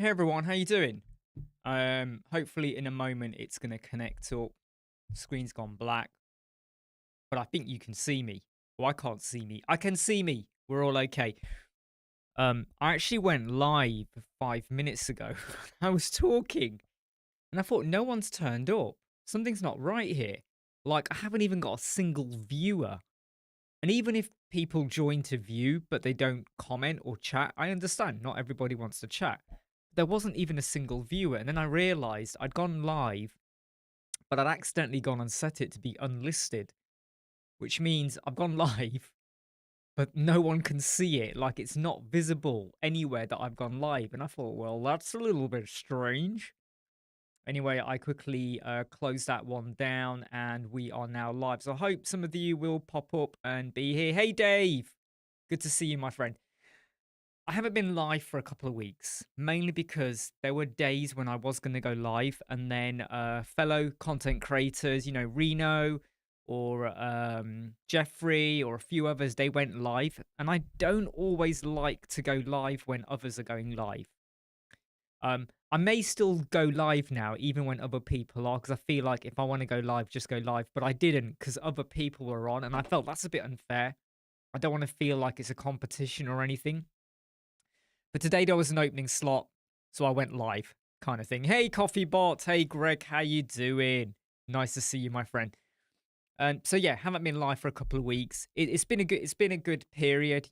Hey everyone, how you doing? Hopefully in a moment it's gonna connect up. Screen's gone black, but I think you can see me. Well, I can't see me. I can see me. We're all okay. I actually went live 5 minutes ago. I was talking and I thought no one's turned up. Something's not right here. Like I haven't even got a single viewer. And even if people join to view, but they don't comment or chat, I understand not everybody wants to chat. There wasn't even a single viewer. And then I realized I'd gone live, but I'd accidentally gone and set it to be unlisted, which means I've gone live, but no one can see it. Like it's not visible anywhere that I've gone live. And I thought, well, that's a little bit strange. Anyway, I quickly closed that one down and we are now live. So I hope some of you will pop up and be here. Hey, Dave. Good to see you, my friend. I haven't been live for a couple of weeks, mainly because there were days when I was going to go live, and then fellow content creators, Reno or Jeffrey or a few others, they went live. And I don't always like to go live when others are going live. I may still go live now, even when other people are, because I feel like if I want to go live, just go live. But I didn't because other people were on, and I felt that's a bit unfair. I don't want to feel like it's a competition or anything. But today there was an opening slot, so I went live, kind of thing. Hey, Coffee Bot. Hey, Greg. How you doing? Nice to see you, my friend. So yeah, haven't been live for a couple of weeks. It's been a good period.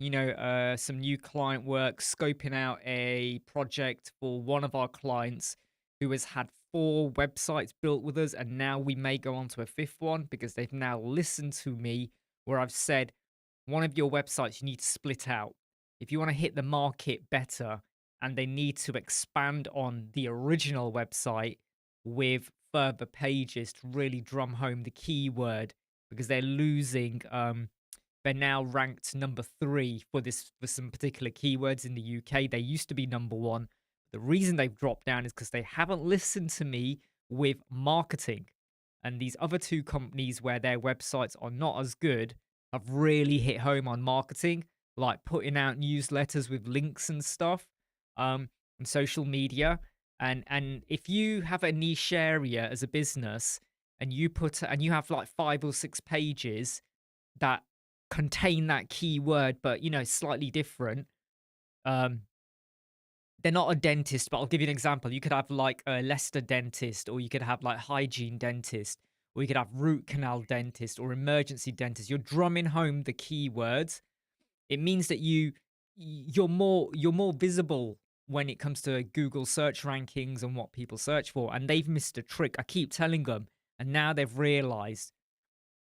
Some new client work, scoping out a project for one of our clients who has had 4 websites built with us, and now we may go on to a 5th one because they've now listened to me where I've said one of your websites you need to split out if you want to hit the market better, and they need to expand on the original website with further pages to really drum home the keyword because they're losing. They're now ranked number 3 for some particular keywords in the UK. They used to be number 1. The reason they've dropped down is because they haven't listened to me with marketing. And these other 2 companies where their websites are not as good have really hit home on marketing, like putting out newsletters with links and stuff, and social media. And if you have a niche area as a business and you have like 5 or 6 pages that contain that keyword, but slightly different, um, they're not a dentist, but I'll give you an example. You could have like a Leicester dentist, or you could have like hygiene dentist, or you could have root canal dentist or emergency dentist. You're drumming home the keywords. It means that you're more visible when it comes to Google search rankings and what people search for. And they've missed a trick. I keep telling them, and now they've realized,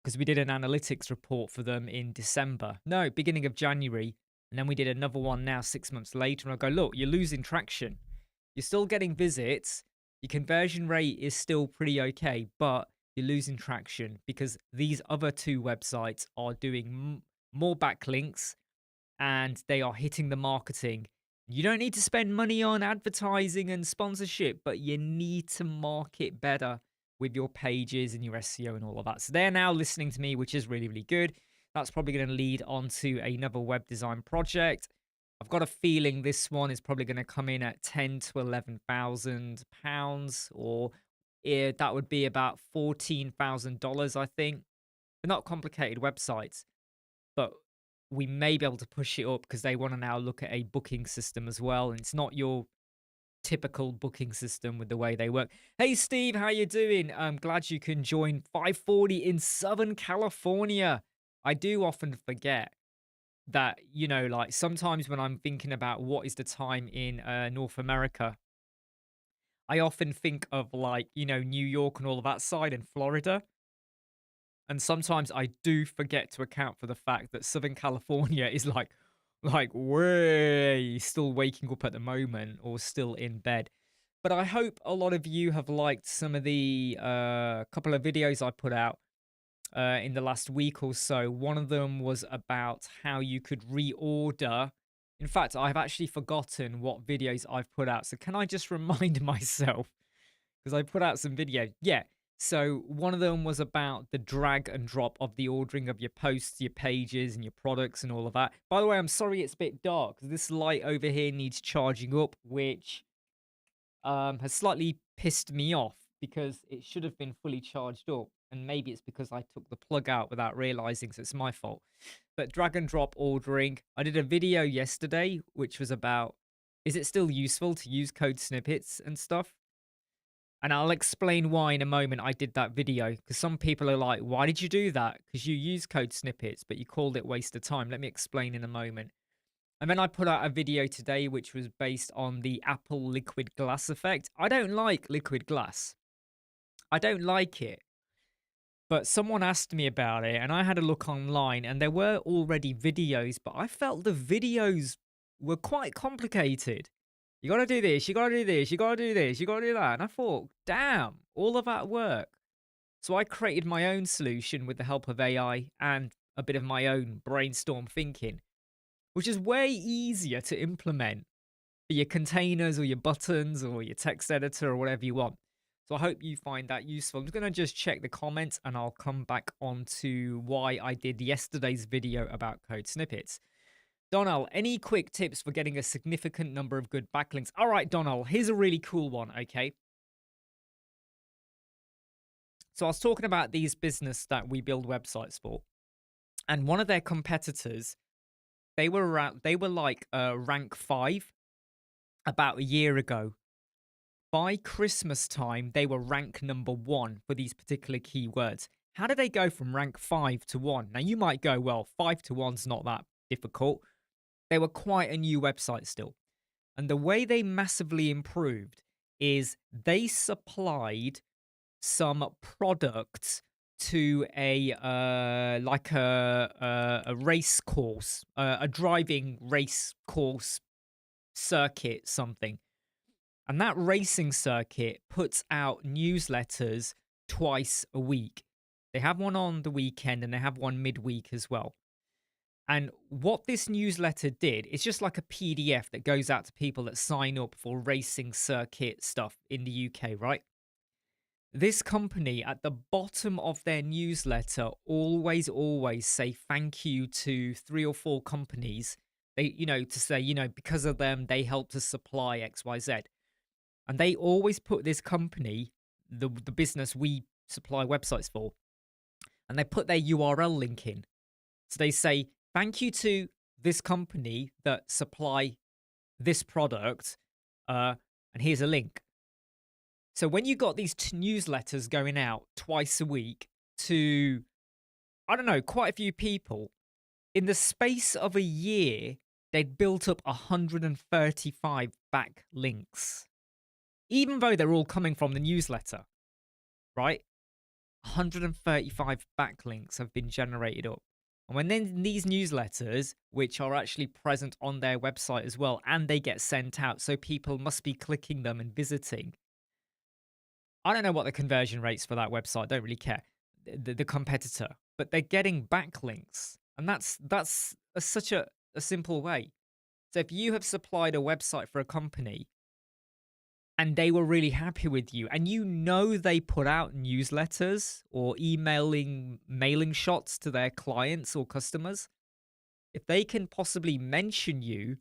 because we did an analytics report for them in December. No, beginning of January. And then we did another one now 6 months later. And I go, look, you're losing traction. You're still getting visits. Your conversion rate is still pretty okay, but you're losing traction because these other 2 websites are doing more backlinks and they are hitting the marketing. You don't need to spend money on advertising and sponsorship, but you need to market better with your pages and your SEO and all of that. So they're now listening to me, which is really, really good. That's probably going to lead on to another web design project. I've got a feeling this one is probably going to come in at £10,000 to £11,000, or that would be about $14,000, I think. They're not complicated websites, but we may be able to push it up because they want to now look at a booking system as well. And it's not your typical booking system with the way they work. Hey, Steve, how you doing? I'm glad you can join. 5:40 in Southern California. I do often forget that, like sometimes when I'm thinking about what is the time in North America, I often think of like, New York and all of that side and Florida. And sometimes I do forget to account for the fact that Southern California is like way still waking up at the moment or still in bed. But I hope a lot of you have liked some of the couple of videos I put out in the last week or so. One of them was about how you could reorder. In fact, I've actually forgotten what videos I've put out. So can I just remind myself? Because I put out some videos. Yeah. So one of them was about the drag and drop of the ordering of your posts, your pages, and your products and all of that. By the way, I'm sorry it's a bit dark. This light over here needs charging up, which has slightly pissed me off because it should have been fully charged up. And maybe it's because I took the plug out without realizing, so it's my fault. But drag and drop ordering. I did a video yesterday which was about, is it still useful to use code snippets and stuff? And I'll explain why in a moment I did that video, because some people are like, why did you do that? Because you use code snippets, but you called it waste of time. Let me explain in a moment. And then I put out a video today which was based on the Apple liquid glass effect. I don't like liquid glass. I don't like it. But someone asked me about it, and I had a look online, and there were already videos, but I felt the videos were quite complicated. You got to do this, you got to do this, you got to do this, you got to do that. And I thought, damn, all of that work. So I created my own solution with the help of AI and a bit of my own brainstorm thinking, which is way easier to implement for your containers or your buttons or your text editor or whatever you want. So I hope you find that useful. I'm going to just check the comments and I'll come back on to why I did yesterday's video about code snippets. Donald, any quick tips for getting a significant number of good backlinks? All right, Donald, here's a really cool one, okay? So I was talking about these business that we build websites for. And one of their competitors, they were like rank 5 about a year ago. By Christmas time, they were rank number 1 for these particular keywords. How did they go from rank 5 to 1? Now, you might go, well, 5 to 1's not that difficult. They were quite a new website still. And the way they massively improved is they supplied some products to a race course, a driving race course circuit, something. And that racing circuit puts out newsletters twice a week. They have one on the weekend and they have one midweek as well. And what this newsletter did, it's just like a PDF that goes out to people that sign up for racing circuit stuff in the UK, right? This company at the bottom of their newsletter always say thank you to 3 or 4 companies. They, to say, because of them, they helped us supply XYZ. And they always put this company, the business we supply websites for, and they put their URL link in. So they say, thank you to this company that supply this product, and here's a link. So when you got these newsletters going out twice a week to, I don't know, quite a few people, in the space of a year, they'd built up 135 backlinks. Even though they're all coming from the newsletter, right? 135 backlinks have been generated up. And when then these newsletters, which are actually present on their website as well, and they get sent out, so people must be clicking them and visiting. I don't know what the conversion rates for that website, don't really care, the competitor, but they're getting backlinks. And that's such a simple way. So if you have supplied a website for a company and they were really happy with you, and they put out newsletters or mailing shots to their clients or customers, if they can possibly mention you,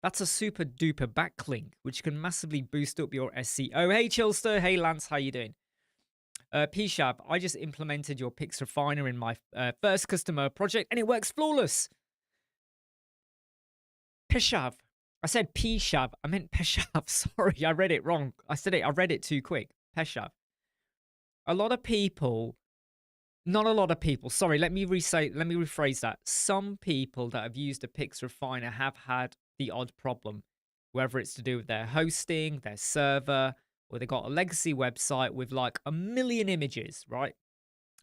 that's a super duper backlink, which can massively boost up your SEO. Hey Chilster, hey Lance, how you doing? Pshab, I just implemented your Pix Refiner in my first customer project and it works flawless. Pshab. I said Pshab. I meant Peshab. Sorry, I read it wrong. I read it too quick. Peshab. A lot of people, not a lot of people. Sorry, let me rephrase that. Some people that have used a Pix Refiner have had the odd problem, whether it's to do with their hosting, their server, or they got a legacy website with like a million images, right?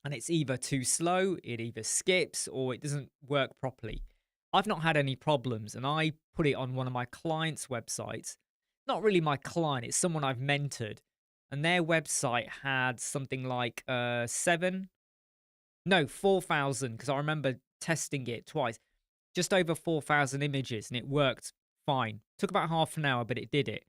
And it's either too slow, it either skips, or it doesn't work properly. I've not had any problems, and I put it on one of my clients' websites. Not really my client, it's someone I've mentored. And their website had something like 4,000, because I remember testing it twice. Just over 4,000 images, and it worked fine. Took about half an hour, but it did it.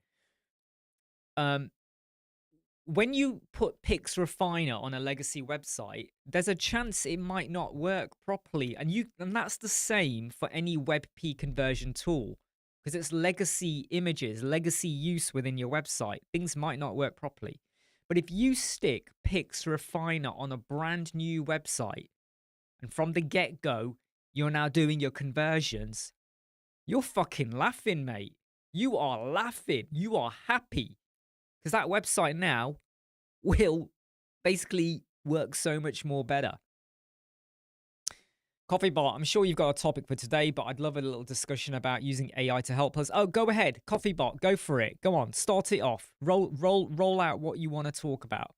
When you put Pix Refiner on a legacy website, there's a chance it might not work properly. And that's the same for any WebP conversion tool. because it's legacy images, legacy use within your website. Things might not work properly. But if you stick Pix Refiner on a brand new website and from the get go, you're now doing your conversions, you're fucking laughing, mate. You are laughing. You are happy because that website now will basically work so much more better. Coffee Bot, I'm sure you've got a topic for today, but I'd love a little discussion about using AI to help us. Oh, go ahead. Coffee Bot, go for it. Go on, start it off. Roll out what you want to talk about.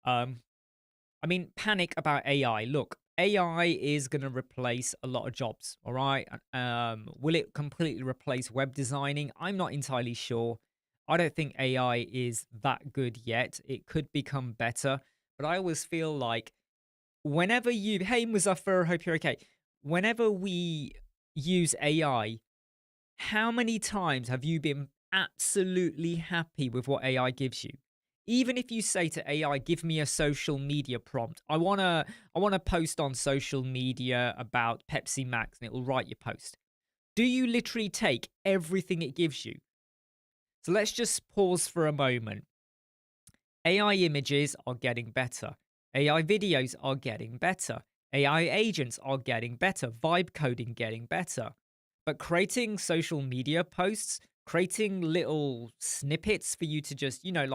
I mean, panic about AI. Look, AI is going to replace a lot of jobs, all right? Will it completely replace web designing? I'm not entirely sure. I don't think AI is that good yet. It could become better, but I always feel like whenever you, hey Muzaffar, hope you're okay. Whenever we use AI, how many times have you been absolutely happy with what AI gives you? Even if you say to AI, give me a social media prompt. I wanna post on social media about Pepsi Max, and it will write your post. Do you literally take everything it gives you? So let's just pause for a moment. AI images are getting better. AI videos are getting better. AI agents are getting better. Vibe coding getting better. But creating social media posts, creating little snippets for you to just, you know,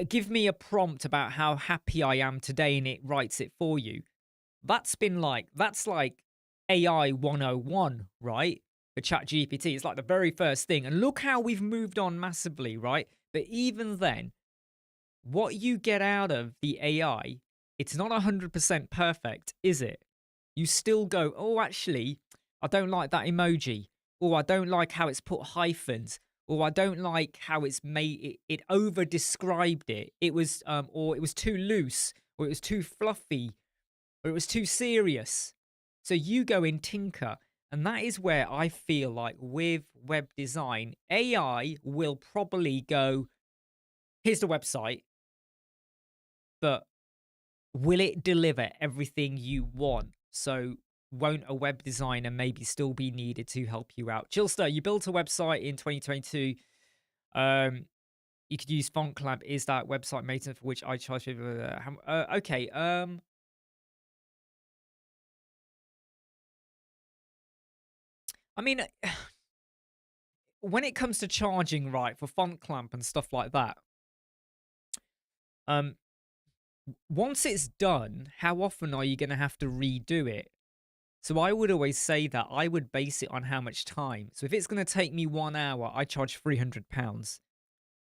give me a prompt about how happy I am today and it writes it for you. That's like AI 101, right? For ChatGPT. It's like the very first thing. And look how we've moved on massively, right? But even then, what you get out of the AI, it's not 100% perfect, is it? You still go, oh, actually, I don't like that emoji. Or I don't like how it's put hyphens. Or I don't like how it's made it over described it. It was, or it was too loose, or it was too fluffy, or it was too serious. So you go in tinker. And that is where I feel like with web design, AI will probably go, here's the website, but will it deliver everything you want? So won't a web designer maybe still be needed to help you out? Chillster, you built a website in 2022. You could use FontClap. Is that website maintenance for which I charge? Okay. I mean, when it comes to charging, right, for FontClamp and stuff like that, um, once it's done, how often are you going to have to redo it? So I would always say that I would base it on how much time. So if it's going to take me 1 hour, I charge £300.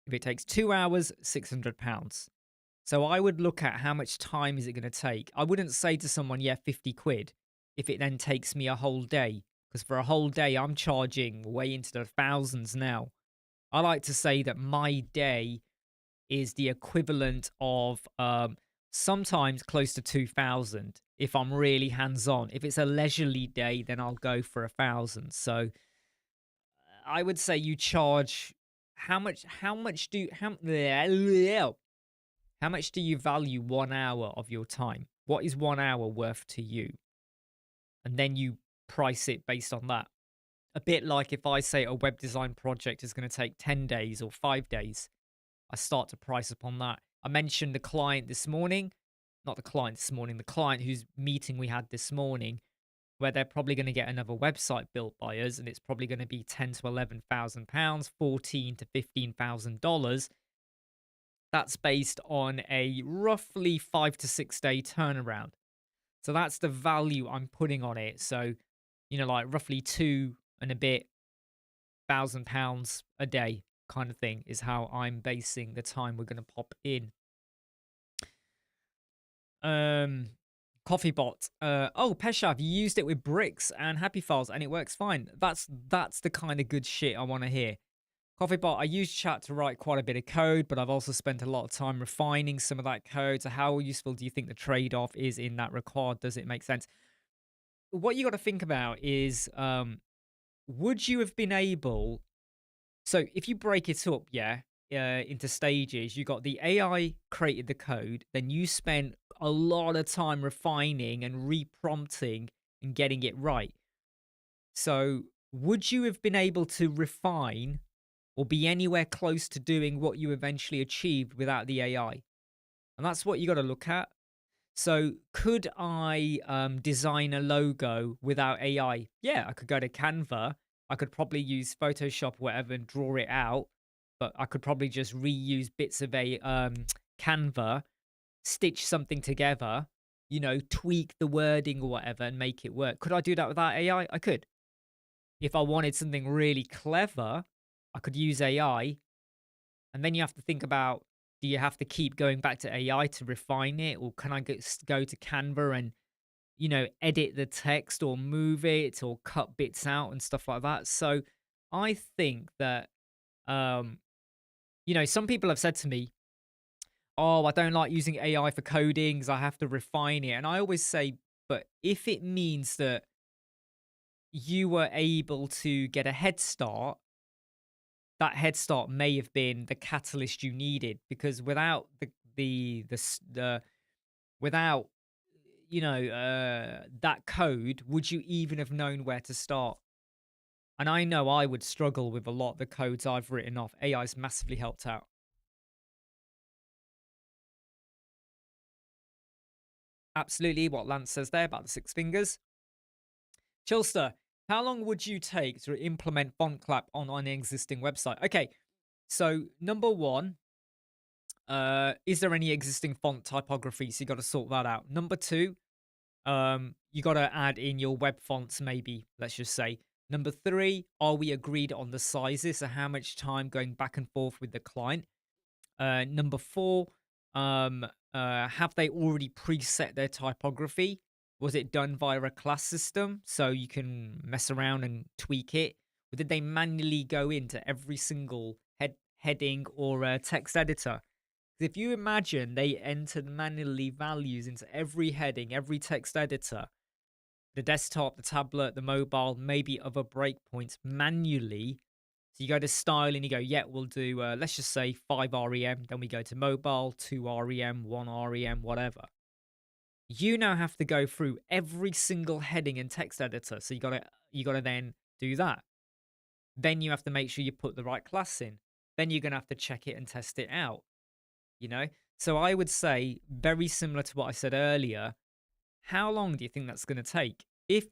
If it takes 2 hours, £600. So I would look at how much time is it going to take. I wouldn't say to someone, yeah, 50 quid, if it then takes me a whole day. Because for a whole day, I'm charging way into the thousands now. I like to say that my day is the equivalent of sometimes close to 2,000 if I'm really hands-on. If it's a leisurely day, then I'll go for 1,000. So I would say you charge how much do you value 1 hour of your time? What is 1 hour worth to you? And then you price it based on that. A bit like if I say a web design project is going to take 10 days or 5 days, I start to price upon that. I mentioned the client this morning, not the client this morning, the client whose meeting we had this morning, where they're probably going to get another website built by us, and it's probably going to be £10,000 to £11,000, $14,000 to $15,000. That's based on a roughly 5 to 6 day turnaround. So that's the value I'm putting on it. So, like roughly two and a bit £1,000 a day kind of thing is how I'm basing the time we're going to pop in. Coffee bot. Oh, Peshav, you used it with bricks and happy files and it works fine. That's the kind of good shit I want to hear. Coffee bot, I use chat to write quite a bit of code, but I've also spent a lot of time refining some of that code. So how useful do you think the trade-off is in that regard? Does it make sense? What you got to think about is, would you have been able... So if you break it up, into stages, you got the AI created the code, then you spent a lot of time refining and reprompting and getting it right. So would you have been able to refine or be anywhere close to doing what you eventually achieved without the AI? And that's what you got to look at. So, could I design a logo without AI? Yeah, I could go to Canva. I could probably use Photoshop, or whatever, and draw it out. But I could probably just reuse bits of a Canva, stitch something together, tweak the wording or whatever, and make it work. Could I do that without AI? I could. If I wanted something really clever, I could use AI. And then you have to think about, do you have to keep going back to AI to refine it? Or can I go to Canva and, edit the text or move it or cut bits out and stuff like that? So I think that, um, some people have said to me, oh, I don't like using AI for coding because I have to refine it. And I always say, but if it means that you were able to get a head start, that head start may have been the catalyst you needed, because without the without that code, would you even have known where to start? And I know I would struggle with a lot of the codes I've written off. AI's massively helped out. Absolutely what Lance says there about the six fingers. Chilster, how long would you take to implement font clap on an existing website? Okay, so number one, is there any existing font typography? So you got to sort that out. Number two, you got to add in your web fonts, maybe, let's just say. Number three, are we agreed on the sizes? So how much time going back and forth with the client? Number four, have they already preset their typography? Was it done via a class system so you can mess around and tweak it? Or did they manually go into every single heading or text editor? If you imagine they entered manually values into every heading, every text editor, the desktop, the tablet, the mobile, maybe other breakpoints manually. So you go to style and you go, yeah, we'll do, let's just say 5 REM. Then we go to mobile, 2 REM, 1 REM, whatever. You now have to go through every single heading in text editor. So you gotta then do that. Then you have to make sure you put the right class in. Then you're gonna have to check it and test it out. So I would say, very similar to what I said earlier, how long do you think that's going to take? If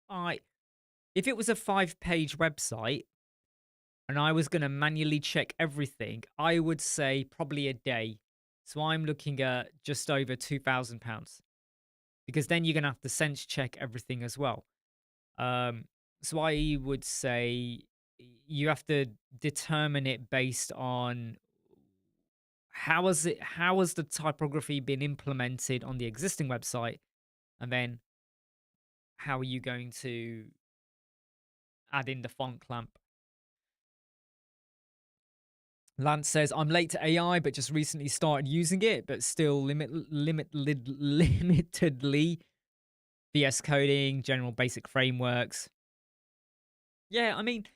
I if it was a 5-page website and I was going to manually check everything, I would say probably a day. So I'm looking at just over £2,000, because then you're going to have to sense check everything as well. So I would say you have to determine it based on how has the typography been implemented on the existing website, and then how are you going to add in the font clamp? Lance says, I'm late to AI, but just recently started using it, but still limitedly VS coding, general basic frameworks. Yeah, I mean,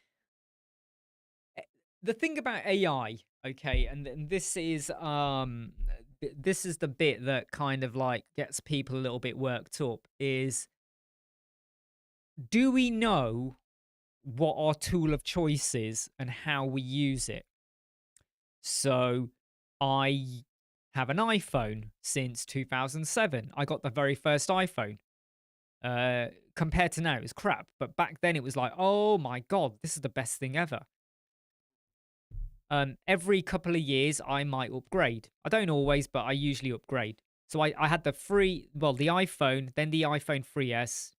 the thing about AI, okay, and this is the bit that kind of like gets people a little bit worked up, is, do we know what our tool of choice is and how we use it? So I have an iPhone since 2007. I got the very first iPhone. Compared to now, it was crap. But back then it was like, oh my God, this is the best thing ever. Every couple of years, I might upgrade. I don't always, but I usually upgrade. So I had the iPhone, then the iPhone 3S.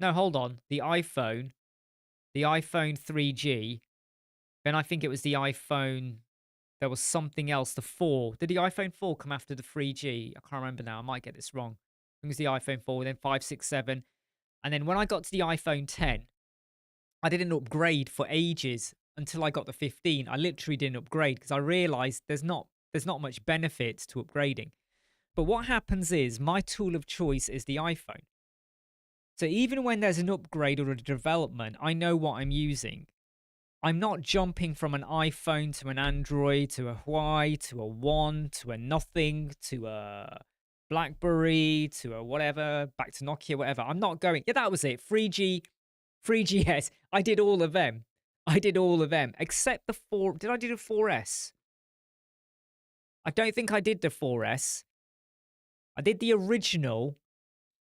No, hold on. The iPhone 3G. Then I think it was the iPhone. There was something else, the 4. Did the iPhone 4 come after the 3G? I can't remember now. I might get this wrong. I think it was the iPhone 4, then 5, 6, 7. And then when I got to the iPhone 10, I didn't upgrade for ages until I got the 15. I literally didn't upgrade because I realized there's not much benefit to upgrading. But what happens is my tool of choice is the iPhone. So even when there's an upgrade or a development, I know what I'm using. I'm not jumping from an iPhone to an Android to a Huawei to a One to a nothing to a BlackBerry to a whatever, back to Nokia, whatever. I'm not going, yeah, that was it. 3G, 3GS. I did all of them. I did all of them except the 4. Did I do the 4S? I don't think I did the 4S. I did the original.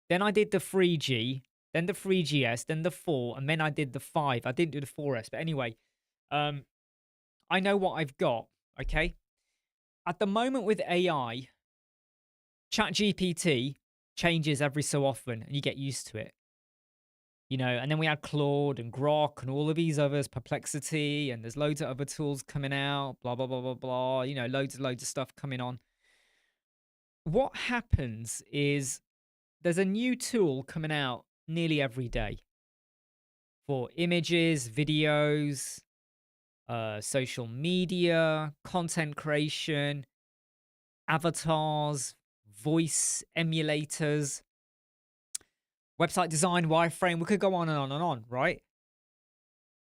Then I did the 3G. Then the 3GS. Then the 4. And then I did the 5. I didn't do the 4S. But anyway, I know what I've got. Okay. At the moment with AI, ChatGPT changes every so often and you get used to it. You know, and then we had Claude and Grok and all of these others, Perplexity, and there's loads of other tools coming out, blah, blah, blah, blah, blah, you know, loads of stuff coming on. What happens is there's a new tool coming out nearly every day for images, videos, social media, content creation, avatars, voice emulators, website design, wireframe. We could go on and on and on, right?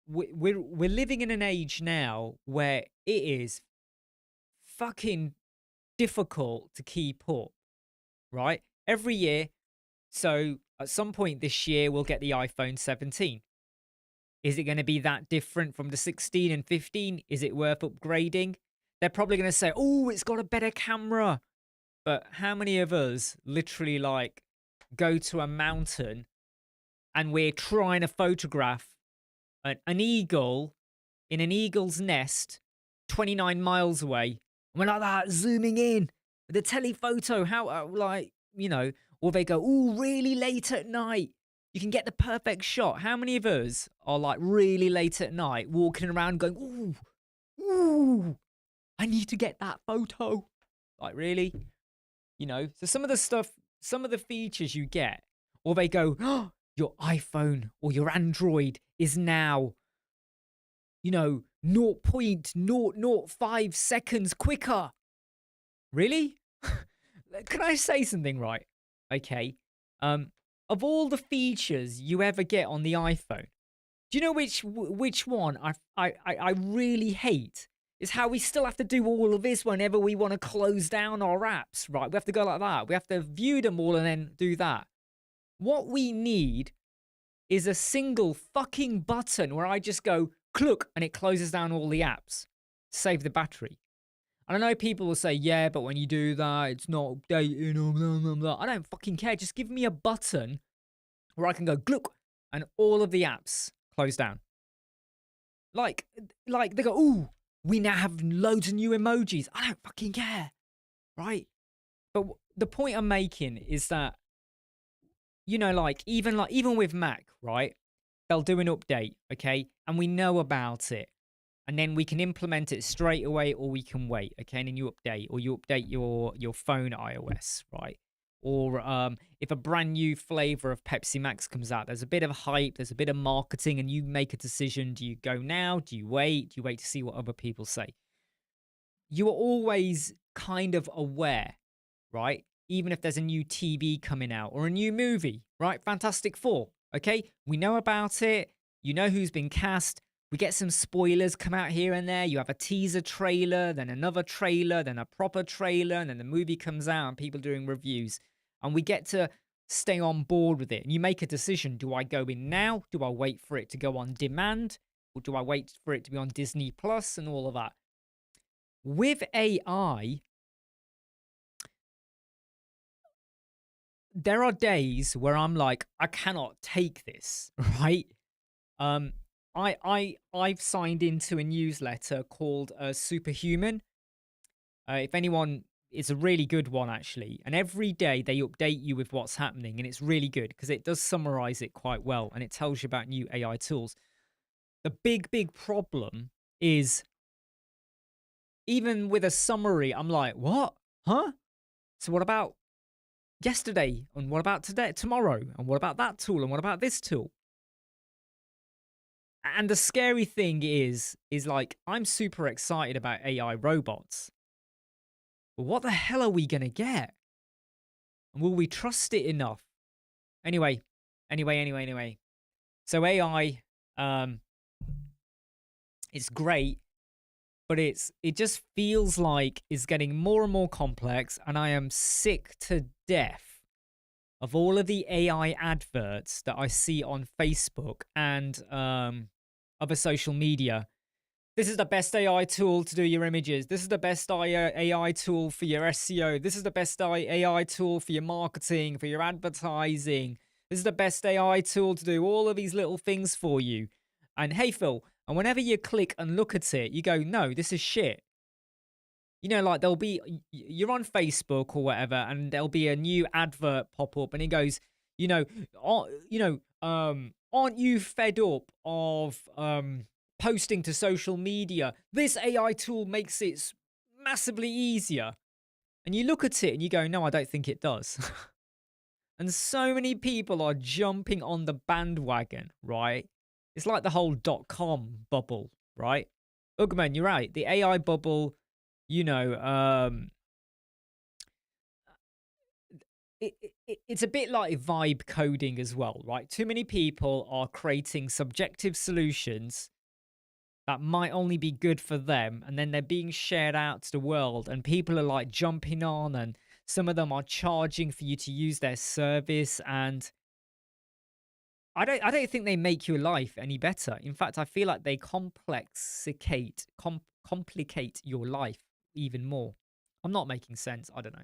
We're living in an age now where it is fucking difficult to keep up, right? Every year. So at some point this year, we'll get the iPhone 17. Is it going to be that different from the 16 and 15? Is it worth upgrading? They're probably going to say, oh, it's got a better camera. But how many of us literally like go to a mountain and we're trying to photograph an eagle in an eagle's nest 29 miles away? And we're like that, zooming in with a telephoto. How, like, you know, or they go, oh, really late at night. You can get the perfect shot. How many of us are like really late at night walking around going, ooh, I need to get that photo. Like, really? You know, so some of the stuff, some of the features you get, or they go, oh, your iPhone or your Android is now, you know, 0.005 seconds quicker. Really? Can I say something, right? Okay. Of all the features you ever get on the iPhone, do you know which one I really hate? Is how we still have to do all of this whenever we want to close down our apps, right? We have to go like that. We have to view them all and then do that. What we need is a single fucking button where I just go, click, and it closes down all the apps. Save the battery. And I know people will say, yeah, but when you do that, it's not updating, blah, blah, blah. I don't fucking care. Just give me a button where I can go, click, and all of the apps close down. Like they go, ooh, we now have loads of new emojis. I don't fucking care, right? But the point I'm making is that, you know, like even with Mac, right? They'll do an update, okay? And we know about it. And then we can implement it straight away, or we can wait, okay? And then you update, or you update your phone iOS, right? Or if a brand new flavor of Pepsi Max comes out, there's a bit of hype, there's a bit of marketing, and you make a decision. Do you go now? Do you wait? Do you wait to see what other people say? You are always kind of aware, right? Even if there's a new TV coming out or a new movie, right? Fantastic Four, okay? We know about it. You know who's been cast. We get some spoilers come out here and there. You have a teaser trailer, then another trailer, then a proper trailer, and then the movie comes out and people doing reviews. And we get to stay on board with it. And you make a decision. Do I go in now? Do I wait for it to go on demand? Or do I wait for it to be on Disney Plus and all of that? With AI, there are days where I'm like, I cannot take this, right? I've signed into a newsletter called Superhuman. If anyone, it's a really good one actually. And every day they update you with what's happening, and it's really good because it does summarize it quite well, and it tells you about new AI tools. The big problem is, even with a summary, I'm like, what? Huh? So what about yesterday? And what about today, tomorrow? And what about that tool? And what about this tool? And the scary thing is like, I'm super excited about AI robots. But what the hell are we going to get? And will we trust it enough? Anyway. So AI, it's great, but it just feels like it's getting more and more complex, and I am sick to death of all of the AI adverts that I see on Facebook and other social media. This is the best AI tool to do your images. This is the best AI tool for your SEO. This is the best AI tool for your marketing, for your advertising. This is the best AI tool to do all of these little things for you. And hey, Phil, and whenever you click and look at it, you go, no, this is shit. You know, like there'll be, you're on Facebook or whatever, and there'll be a new advert pop up, and it goes, you know, aren't you fed up of posting to social media? This AI tool makes it massively easier. And you look at it and you go, no, I don't think it does. And so many people are jumping on the bandwagon, right? It's like the whole .com bubble, right? Ugman, you're right. The AI bubble, you know, it's a bit like vibe coding as well, right? Too many people are creating subjective solutions that might only be good for them, and then they're being shared out to the world, and people are like jumping on, and some of them are charging for you to use their service, and I don't think they make your life any better. In fact, I feel like they complicate your life even more. I'm not making sense. I don't know.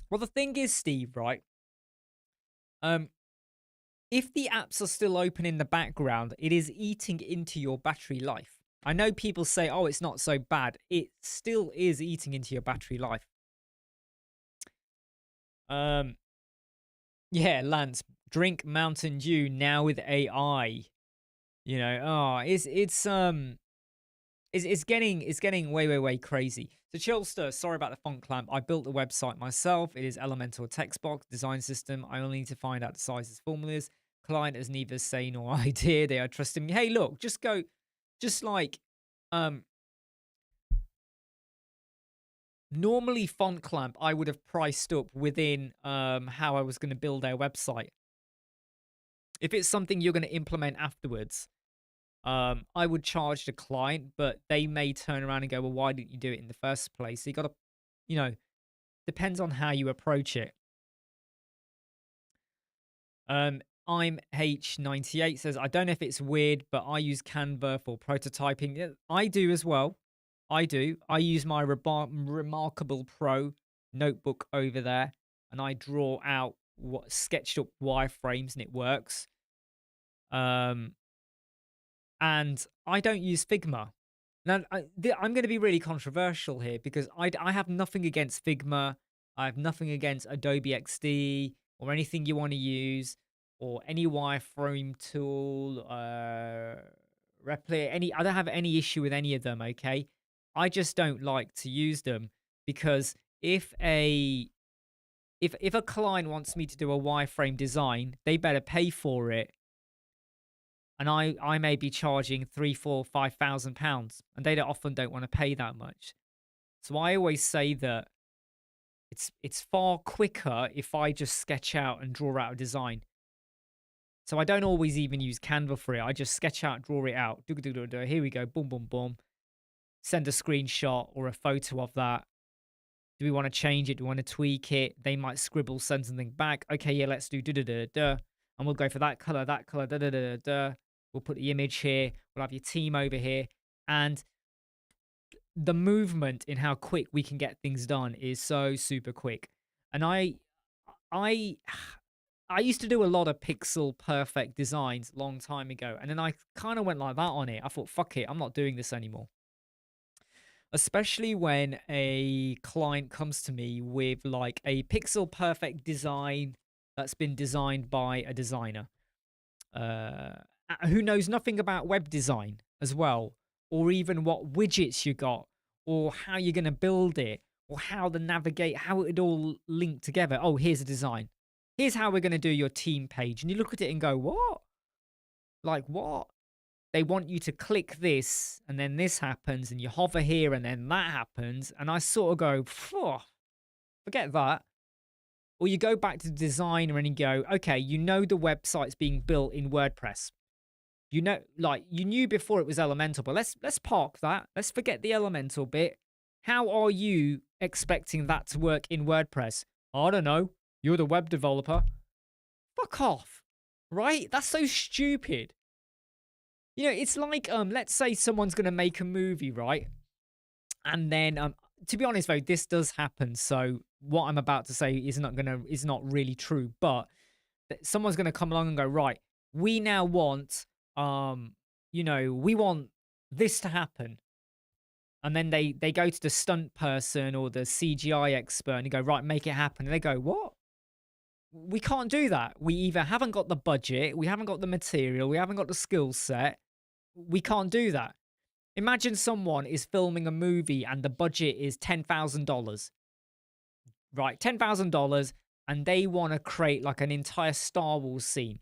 Well, the thing is, Steve, right? If the apps are still open in the background, it is eating into your battery life. I know people say, oh, it's not so bad. It still is eating into your battery life. Yeah, Lance, drink Mountain Dew now with AI. You know, it's getting way crazy. So Chillster, sorry about the font clamp. I built the website myself. It is Elementor text box design system. I only need to find out the sizes, formulas. Client has neither say nor idea. They are trusting me. Hey, look, just go, just like normally font clamp I would have priced up within how I was going to build their website. If it's something you're going to implement afterwards, I would charge the client, but they may turn around and go, well, why didn't you do it in the first place? So you got to, you know, depends on how you approach it. I'm H98 says, I don't know if it's weird, but I use Canva for prototyping. I do as well. I do. I use my Remarkable Pro notebook over there, and I draw out what sketched up wireframes, and it works. And I don't use Figma. Now, I'm going to be really controversial here because I have nothing against Figma. I have nothing against Adobe XD or anything you want to use, or any wireframe tool, Replay. I don't have any issue with any of them, okay? I just don't like to use them because if a client wants me to do a wireframe design, they better pay for it. And I may be charging £3,000, £4,000, £5,000, and they often don't want to pay that much. So I always say that it's far quicker if I just sketch out and draw out a design. So I don't always even use Canva for it. I just sketch out, draw it out. Here we go. Boom, boom, boom. Send a screenshot or a photo of that. Do we want to change it? Do we want to tweak it? They might scribble, send something back. Okay, yeah, let's do da-da-da-da. And we'll go for that color, da-da-da-da-da. We'll put the image here. We'll have your team over here. And the movement in how quick we can get things done is so super quick. And I used to do a lot of pixel perfect designs a long time ago. And then I kind of went like that on it. I thought, fuck it, I'm not doing this anymore. Especially when a client comes to me with like a pixel perfect design that's been designed by a designer who knows nothing about web design as well, or even what widgets you got, or how you're going to build it, or how to navigate, how it all link together. Oh, here's a design. Here's how we're going to do your team page. And you look at it and go, what? Like what? They want you to click this, and then this happens, and you hover here, and then that happens. And I sort of go, forget that. Or you go back to the designer and you go, okay, you know the website's being built in WordPress. You know, like you knew before it was Elementor, but let's park that. Let's forget the Elementor bit. How are you expecting that to work in WordPress? I don't know. You're the web developer. Fuck off. Right? That's so stupid. You know, it's like let's say someone's going to make a movie, right? And then to be honest though, this does happen. So what I'm about to say is not really true, but someone's going to come along and go, right, we now want we want this to happen. And then they go to the stunt person or the CGI expert and they go, right, make it happen. And they go, what? We can't do that. We either haven't got the budget, we haven't got the material, we haven't got the skill set. We can't do that. Imagine someone is filming a movie and the budget is $10,000. Right, $10,000, and they want to create like an entire Star Wars scene.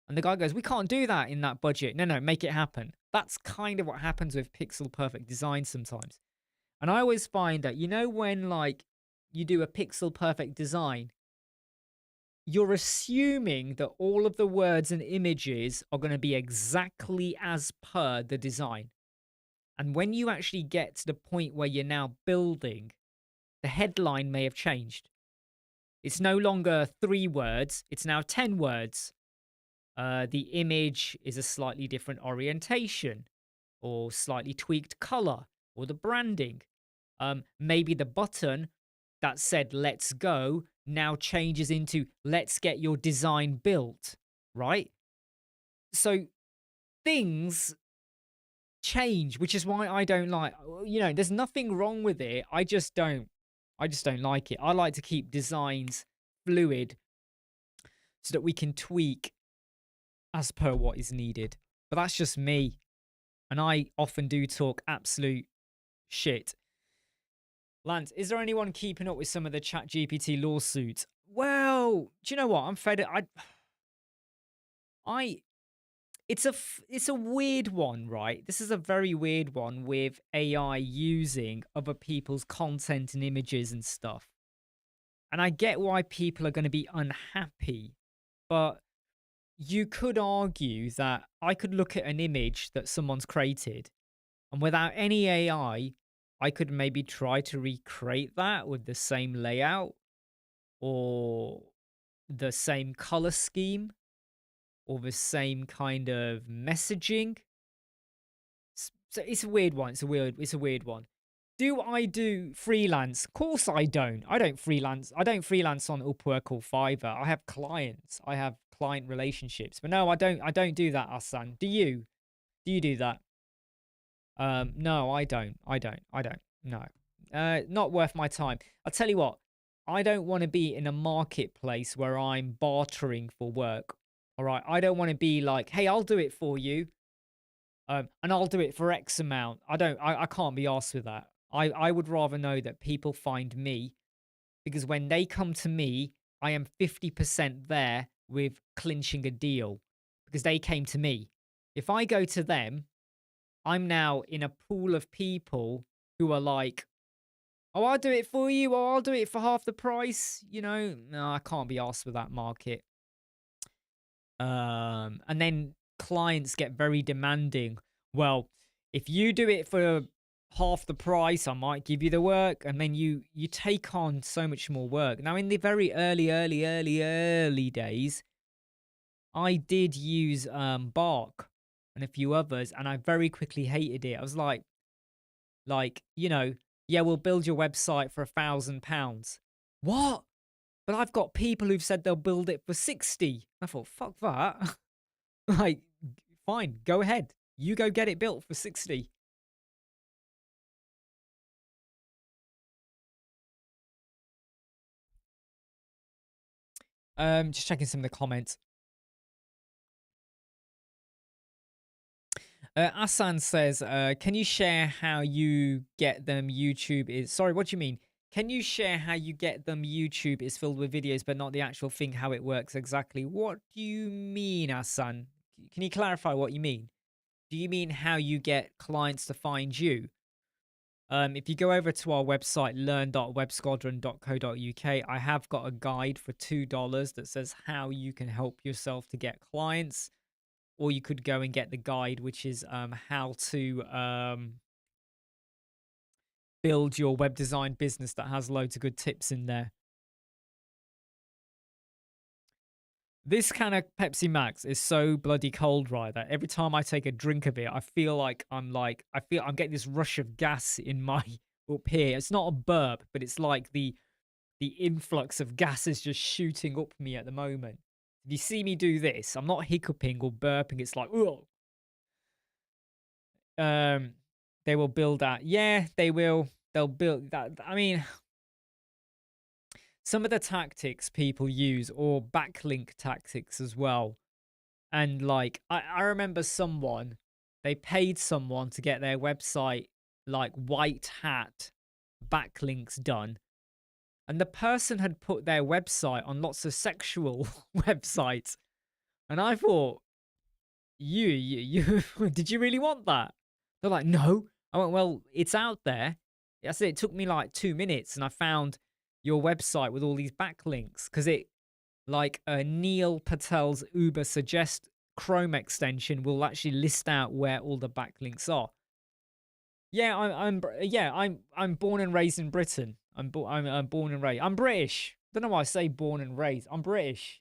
And the guy goes, we can't do that in that budget. No, make it happen. That's kind of what happens with pixel perfect design sometimes. And I always find that, when like you do a pixel perfect design, you're assuming that all of the words and images are going to be exactly as per the design. And when you actually get to the point where you're now building, the headline may have changed. It's no longer 3 words, it's now 10 words. The image is a slightly different orientation or slightly tweaked color or the branding. Maybe the button that said let's go now changes into let's get your design built, right? So things change, which is why I don't like, there's nothing wrong with it. I just don't like it. I like to keep designs fluid so that we can tweak as per what is needed. But that's just me. And I often do talk absolute shit. Lance, is there anyone keeping up with some of the ChatGPT lawsuits? Well, do you know what? I'm fed up. It's a weird one, right? This is a very weird one with AI using other people's content and images and stuff. And I get why people are going to be unhappy, but you could argue that I could look at an image that someone's created, and without any AI, I could maybe try to recreate that with the same layout or the same color scheme or the same kind of messaging. So it's a weird one. It's a weird one. Do I do freelance? Of course I don't. I don't freelance on Upwork or Fiverr. I have clients. I have client relationships. But no, I don't do that, Hassan. Do you? Do you do that? No, I don't. No. Not worth my time. I'll tell you what, I don't want to be in a marketplace where I'm bartering for work. All right. I don't want to be like, hey, I'll do it for you. And I'll do it for X amount. I can't be arsed with that. I would rather know that people find me, because when they come to me, I am 50% there with clinching a deal because they came to me. If I go to them, I'm now in a pool of people who are like, oh, I'll do it for you, or I'll do it for half the price. No, I can't be asked with that market. And then clients get very demanding. Well, if you do it for half the price, I might give you the work. And then you take on so much more work. Now, in the very early days, I did use Bark and a few others, and I very quickly hated it. I was like, yeah, we'll build your website for £1,000. What? But I've got people who've said they'll build it for 60. I thought, fuck that. Like, fine, go ahead. You go get it built for 60. Just checking some of the comments. Asan says, can you share how you get them YouTube is... Sorry, what do you mean? Can you share how you get them YouTube is filled with videos, but not the actual thing, how it works exactly? What do you mean, Asan? Can you clarify what you mean? Do you mean how you get clients to find you? If you go over to our website, learn.websquadron.co.uk, I have got a guide for $2 that says how you can help yourself to get clients. Or you could go and get the guide, which is how to build your web design business that has loads of good tips in there. This can of Pepsi Max is so bloody cold, right? That every time I take a drink of it, I feel I'm getting this rush of gas in my up here. It's not a burp, but it's like the influx of gas is just shooting up me at the moment. If you see me do this, I'm not hiccuping or burping. It's like, oh. They will build that. Yeah, they will. They'll build that. I mean, some of the tactics people use, or backlink tactics as well. And like, I remember they paid someone to get their website like white hat backlinks done. And the person had put their website on lots of sexual websites. And I thought, you, did you really want that? They're like, no. I went, well, it's out there. I said, it took me like 2 minutes and I found your website with all these backlinks because it, like Neil Patel's Uber Suggest Chrome extension will actually list out where all the backlinks are. Yeah, I'm born and raised in Britain. I'm born and raised. I'm British. Don't know why I say born and raised. I'm British.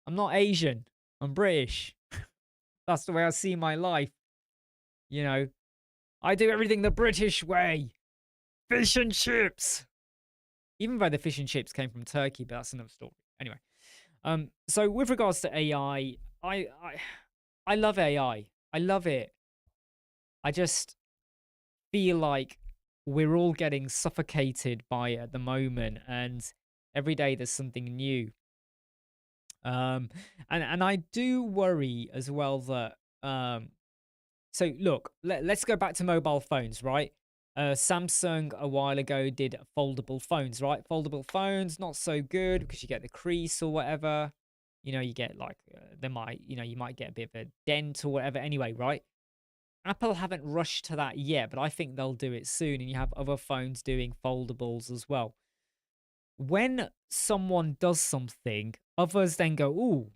I'm not Asian. I'm British. That's the way I see my life. You know, I do everything the British way. Fish and chips. Even though the fish and chips came from Turkey, but that's another story. Anyway, so with regards to AI, I love AI. I love it. I just feel like we're all getting suffocated by it at the moment, and every day there's something new. And I do worry as well that so look, let's go back to mobile phones, right? Samsung a while ago did foldable phones, right? Foldable phones, not so good because you get the crease or whatever. You know, you get like, you might get a bit of a dent or whatever anyway, right? Apple haven't rushed to that yet, but I think they'll do it soon. And you have other phones doing foldables as well. When someone does something, others then go, ooh,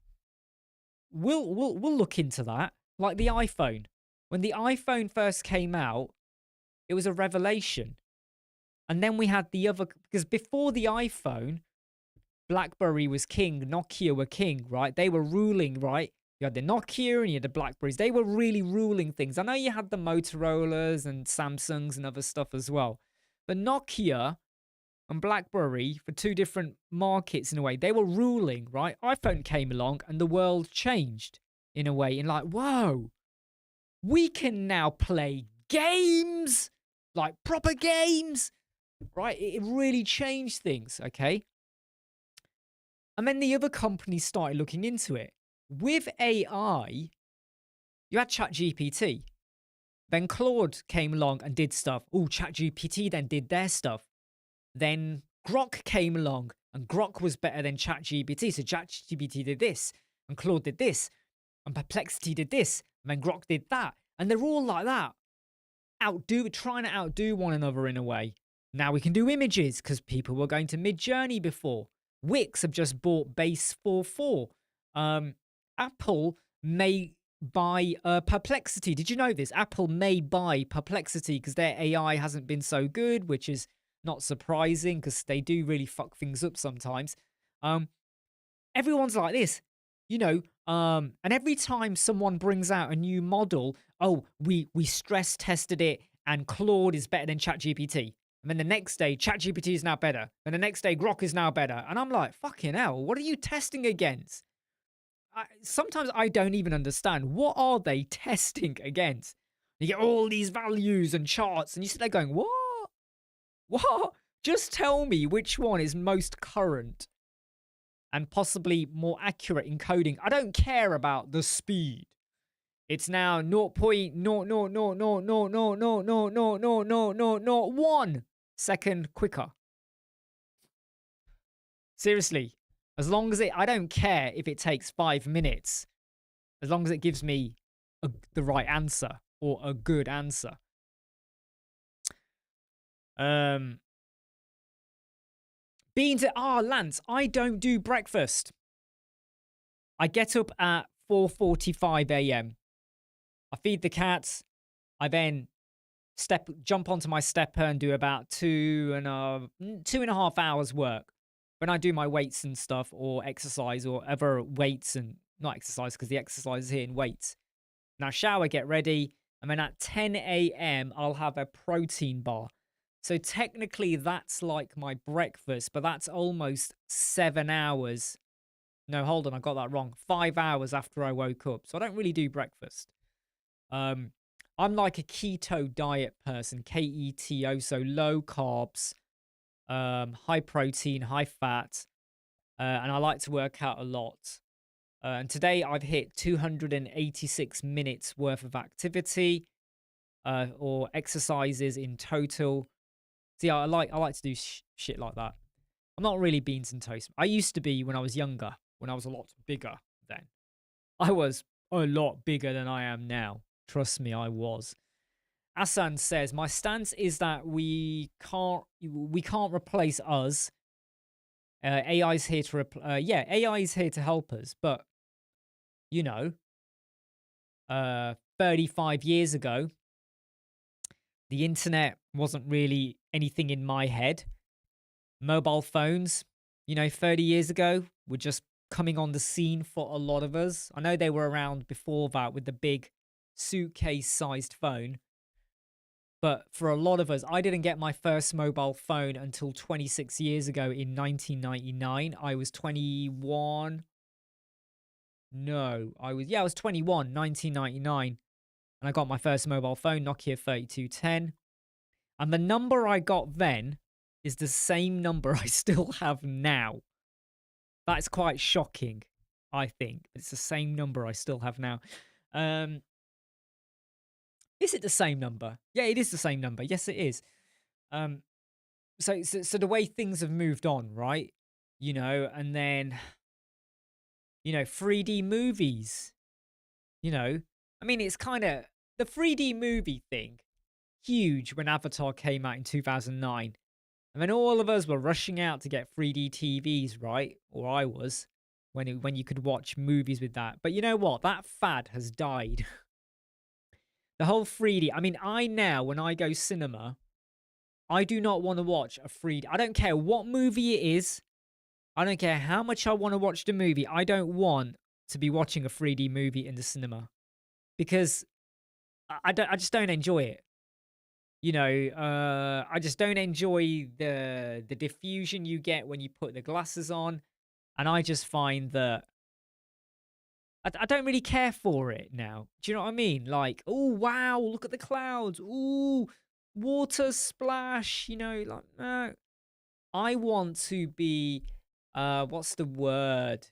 we'll look into that. Like the iPhone. When the iPhone first came out, it was a revelation. And then we had the other, because before the iPhone, BlackBerry was king, Nokia were king, right? They were ruling, right? You had the Nokia and you had the Blackberries. They were really ruling things. I know you had the Motorola's and Samsungs and other stuff as well. But Nokia and BlackBerry, for two different markets in a way, they were ruling, right? iPhone came along and the world changed in a way. And like, whoa, we can now play games, like proper games, right? It really changed things, okay? And then the other companies started looking into it. With AI, you had ChatGPT. Then Claude came along and did stuff. Oh, ChatGPT then did their stuff. Then Grok came along and Grok was better than ChatGPT. So ChatGPT did this and Claude did this and Perplexity did this and then Grok did that. And they're all like that. Trying to outdo one another in a way. Now we can do images because people were going to Midjourney before. Wix have just bought Base 4.4. Apple may buy Perplexity. Did you know this? Apple may buy Perplexity because their AI hasn't been so good, which is not surprising because they do really fuck things up sometimes. Everyone's like this, you know, and every time someone brings out a new model, oh, we stress tested it and Claude is better than ChatGPT. And then the next day, ChatGPT is now better. And the next day, Grok is now better. And I'm like, fucking hell, what are you testing against? Sometimes I don't even understand. What are they testing against? You get all these values and charts, and you sit there going, what? What? Just tell me which one is most current and possibly more accurate in coding. I don't care about the speed. It's now 0.00000000001 second quicker. Seriously, as long as I don't care if it takes 5 minutes, as long as it gives me the right answer or a good answer. Lance, I don't do breakfast. I get up at 4:45 a.m. I feed the cats. I then jump onto my stepper and do about 2.5 hours work when I do my weights and stuff, or exercise, or other weights, and not exercise because the exercise is here in weights. Now shower, get ready, and then at 10 a.m. I'll have a protein bar. So technically that's like my breakfast, but that's almost 7 hours. No, hold on, I got that wrong. 5 hours after I woke up. So I don't really do breakfast. I'm like a keto diet person, keto, so low carbs, high protein, high fat, and I like to work out a lot. And today I've hit 286 minutes worth of activity, or exercises in total. See, I like to do shit like that. I'm not really beans and toast. I used to be when I was younger, when I was a lot bigger then. I was a lot bigger than I am now. Trust me, I was. Asan says, my stance is that we can't replace us. AI is here to AI is here to help us, but 35 years ago, the internet wasn't really anything in my head. Mobile phones, 30 years ago, were just coming on the scene for a lot of us. I know they were around before that with the big suitcase-sized phone. But for a lot of us, I didn't get my first mobile phone until 26 years ago in 1999. I was 21. No, I was 21, 1999. And I got my first mobile phone, Nokia 3210. And the number I got then is the same number I still have now. That's quite shocking, I think. It's the same number I still have now. Is it the same number? Yeah, it is the same number. Yes, it is. So the way things have moved on, right? And then, 3D movies, I mean, it's kind of the 3D movie thing, huge when Avatar came out in 2009. And then all of us were rushing out to get 3D TVs, right? Or I was, when you could watch movies with that. But you know what? That fad has died. The whole 3D. I mean, when I go cinema, I do not want to watch a 3D. I don't care what movie it is. I don't care how much I want to watch the movie. I don't want to be watching a 3D movie in the cinema because I just don't enjoy it. I just don't enjoy the diffusion you get when you put the glasses on, and I just find that I don't really care for it now. Do you know what I mean? Like, oh wow, look at the clouds. Ooh, water splash. Like I want to be. What's the word?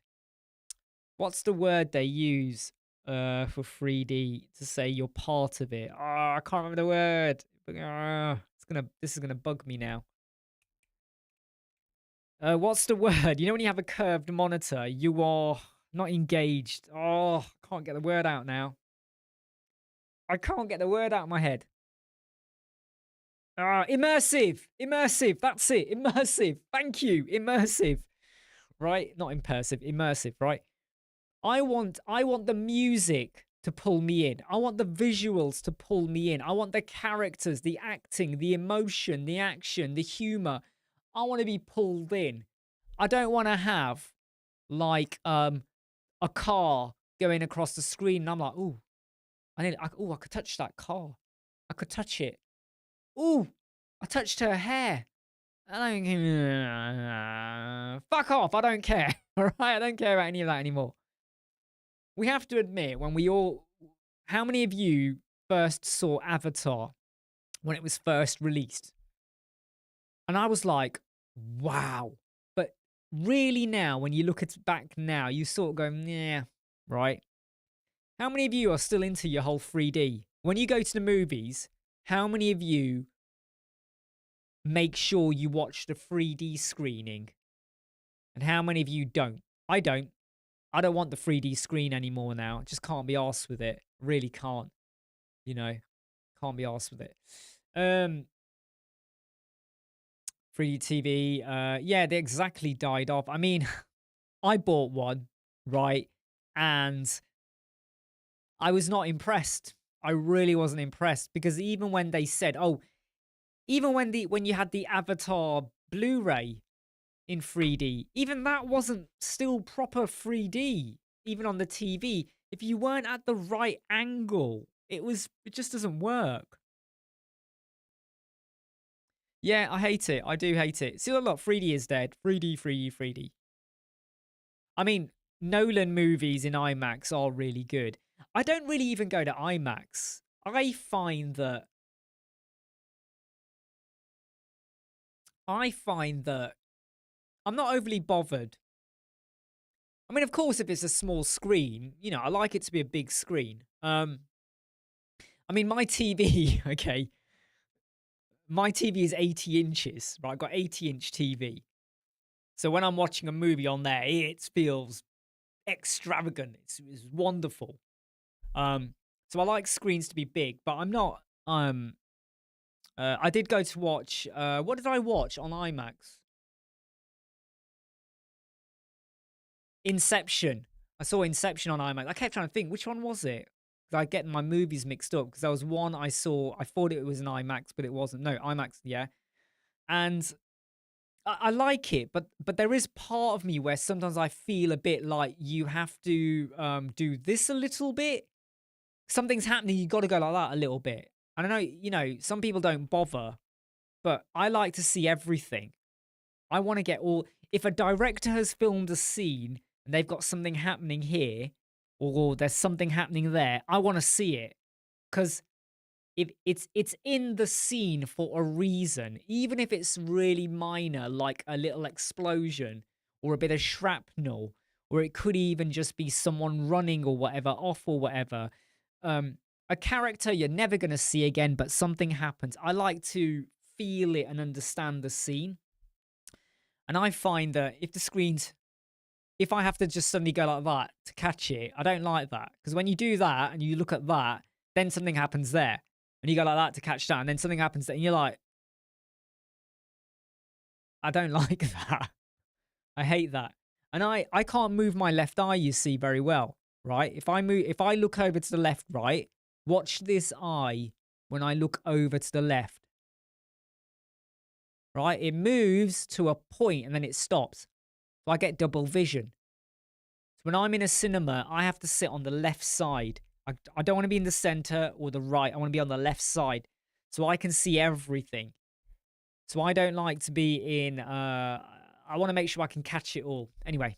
What's the word they use for 3D to say you're part of it? Oh, I can't remember the word. This is gonna bug me now. What's the word? When you have a curved monitor, you are not engaged. Oh, I can't get the word out now. I can't get the word out of my head. Immersive. Immersive. That's it. Immersive. Thank you. Immersive. Right? Not immersive. Immersive, right? I want the music to pull me in. I want the visuals to pull me in. I want the characters, the acting, the emotion, the action, the humor. I want to be pulled in. I don't want to have like a car going across the screen and I'm like, ooh, I could touch that car. I could touch it. Ooh, I touched her hair. I don't fuck off. I don't care. All right, I don't care about any of that anymore. We have to admit, how many of you first saw Avatar when it was first released? And I was like, wow. But really now, when you look at it back now, you sort of go, yeah, right? How many of you are still into your whole 3D? When you go to the movies, how many of you make sure you watch the 3D screening? And how many of you don't? I don't. I don't want the 3D screen anymore now. I just can't be arsed with it. Really can't. Can't be arsed with it. 3D TV, yeah, they exactly died off. I mean, I bought one, right? And I was not impressed. I really wasn't impressed because even when they said, oh, even when you had the Avatar Blu-ray in 3D, even that wasn't still proper 3D, even on the TV. If you weren't at the right angle, it just doesn't work. Yeah, I hate it. I do hate it. See, look, 3D is dead. 3D, 3D, 3D. I mean, Nolan movies in IMAX are really good. I don't really even go to IMAX. I find that I'm not overly bothered. I mean, of course, if it's a small screen, I like it to be a big screen. I mean, my TV, okay, my TV is 80 inches, right? I've got 80-inch TV. So when I'm watching a movie on there, it feels extravagant. It's wonderful. So I like screens to be big, but I'm not. I did go to watch. What did I watch on IMAX? Inception. I saw Inception on IMAX. I kept trying to think which one was it. 'Cause I get my movies mixed up because there was one I saw. I thought it was an IMAX, but it wasn't. No, IMAX. Yeah, and I like it, but there is part of me where sometimes I feel a bit like you have to do this a little bit. Something's happening, you got to go like that a little bit. I don't know, some people don't bother, but I like to see everything. I want to get all. If a director has filmed a scene and they've got something happening here, or there's something happening there, I want to see it because if it's in the scene for a reason, even if it's really minor, like a little explosion or a bit of shrapnel, or it could even just be someone running or whatever off or whatever. A character you're never going to see again, but something happens. I like to feel it and understand the scene. And I find that if I have to just suddenly go like that to catch it, I don't like that. Because when you do that and you look at that, then something happens there. And you go like that to catch that, and then something happens there, and you're like, I don't like that. I hate that. And I can't move my left eye, you see, very well, right? If I look over to the left, right, watch this eye when I look over to the left, right? It moves to a point and then it stops. So I get double vision. So when I'm in a cinema, I have to sit on the left side. I don't want to be in the center or the right. I want to be on the left side so I can see everything. So I don't like to be in, I want to make sure I can catch it all. Anyway.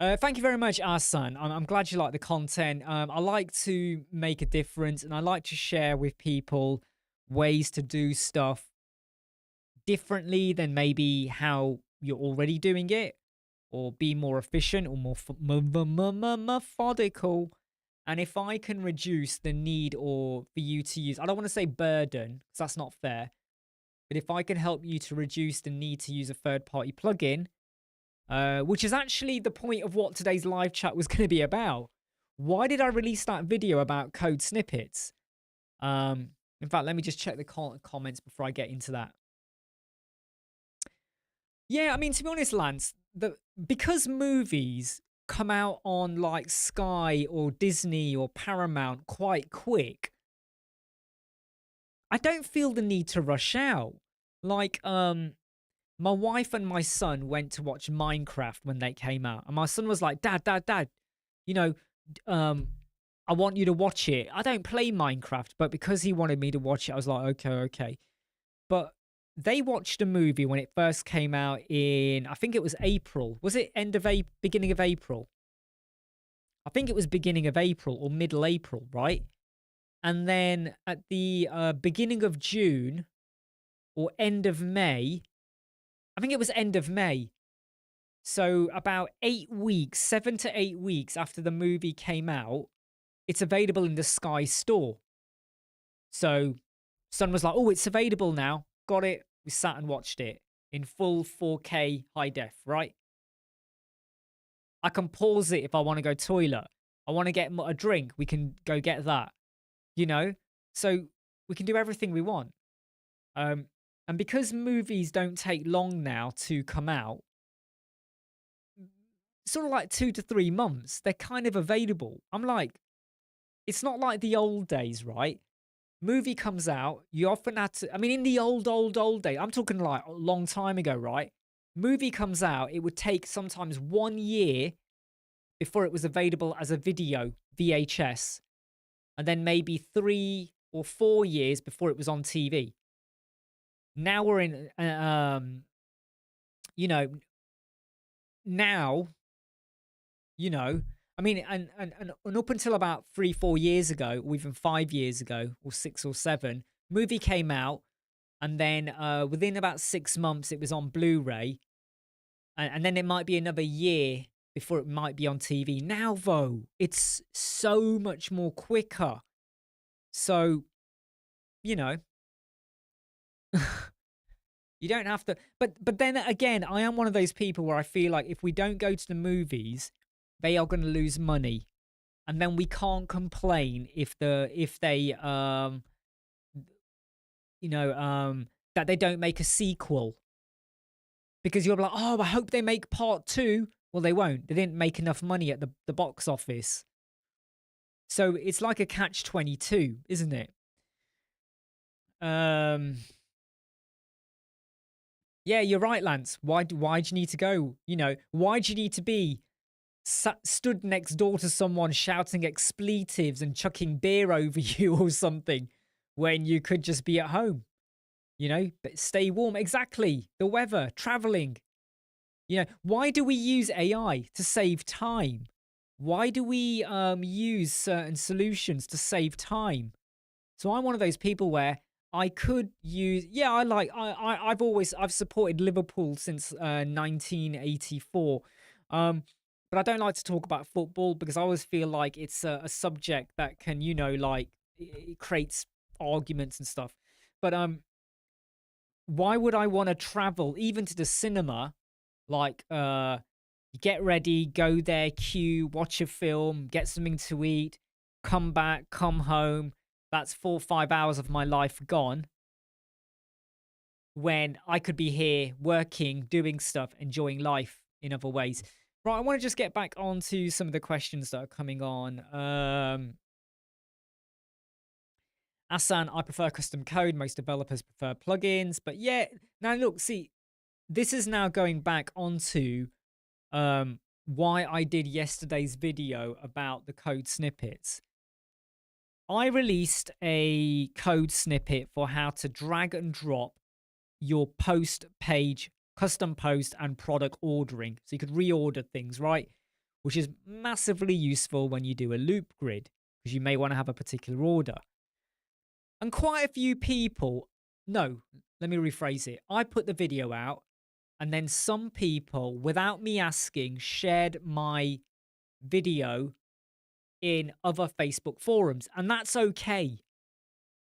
Thank you very much, Asan. I'm glad you like the content. I like to make a difference and I like to share with people ways to do stuff differently than maybe how you're already doing it, or be more efficient or more methodical. And if I can reduce the need or for you to use, I don't want to say burden because that's not fair, but if I can help you to reduce the need to use a third-party plugin, which is actually the point of what today's live chat was going to be about. Why did I release that video about code snippets? In fact, let me just check the comments before I get into that. Yeah, I mean, to be honest, Lance, because movies come out on like Sky or Disney or Paramount quite quick, I don't feel the need to rush out. Like, my wife and my son went to watch Minecraft when they came out. And my son was like, Dad, you know, I want you to watch it. I don't play Minecraft, but because he wanted me to watch it, I was like, okay. But they watched a movie when it first came out in, I think it was April. Was it beginning of April? I think it was beginning of April or middle April, right? And then at the beginning of June or end of May, I think it was end of May. So about 8 weeks, 7 to 8 weeks after the movie came out, it's available in the Sky store. So son was like, oh, it's available now. Got it. We sat and watched it in full 4K high def, right? I can pause it if I want to go toilet. I want to get a drink. We can go get that, So we can do everything we want. And because movies don't take long now to come out, sort of like 2 to 3 months, they're kind of available. I'm like, It's not like the old days, right? Movie comes out, you often had to, I mean, in the old day, I'm talking like a long time ago, right? Movie comes out, it would take sometimes 1 year before it was available as a video, VHS, and then maybe 3 or 4 years before it was on TV. Now we're in, you know, now, you know, I mean, and up until about 3, 4 years ago, or even 5 years ago, or 6 or 7, movie came out, and then within about 6 months, it was on Blu-ray, and then it might be another year before it might be on TV. Now, though, it's so much more quicker. So, you know, you don't have to. But then again, I am one of those people where I feel like if we don't go to the movies, they are going to lose money, and then we can't complain if they that they don't make a sequel, because you're like, oh, I hope they make part two. Well, they won't. They didn't make enough money at the box office. So it's like a catch-22, isn't it? Yeah, you're right, Lance. Why do you need to go? Why do you need to be stood next door to someone shouting expletives and chucking beer over you or something when you could just be at home? But stay warm. Exactly. The weather, traveling. Why do we use AI to save time? Why do we use certain solutions to save time? So I'm one of those people where I could use, yeah, I've supported Liverpool since 1984. But I don't like to talk about football because I always feel like it's a subject that can, it creates arguments and stuff. But why would I want to travel even to the cinema? Like, get ready, go there, queue, watch a film, get something to eat, come back, come home. That's 4 or 5 hours of my life gone, when I could be here working, doing stuff, enjoying life in other ways. Right, I want to just get back onto some of the questions that are coming on. Asan, I prefer custom code. Most developers prefer plugins. But yeah, now look, see, this is now going back onto why I did yesterday's video about the code snippets. I released a code snippet for how to drag and drop your post page, custom post, and product ordering. So you could reorder things, right? Which is massively useful when you do a loop grid, because you may want to have a particular order. And quite a few people, no, let me rephrase it. I put the video out, and then some people, without me asking, shared my video in other Facebook forums. And that's okay.